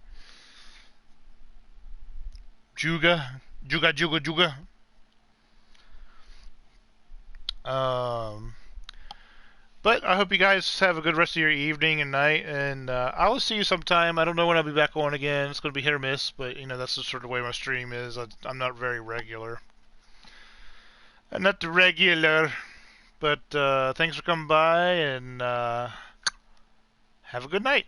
Speaker 1: Juga. But I hope you guys have a good rest of your evening and night, and I will see you sometime. I don't know when I'll be back on again. It's going to be hit or miss, but that's the sort of way my stream is. I'm not very regular. I'm not the regular, but thanks for coming by, and have a good night.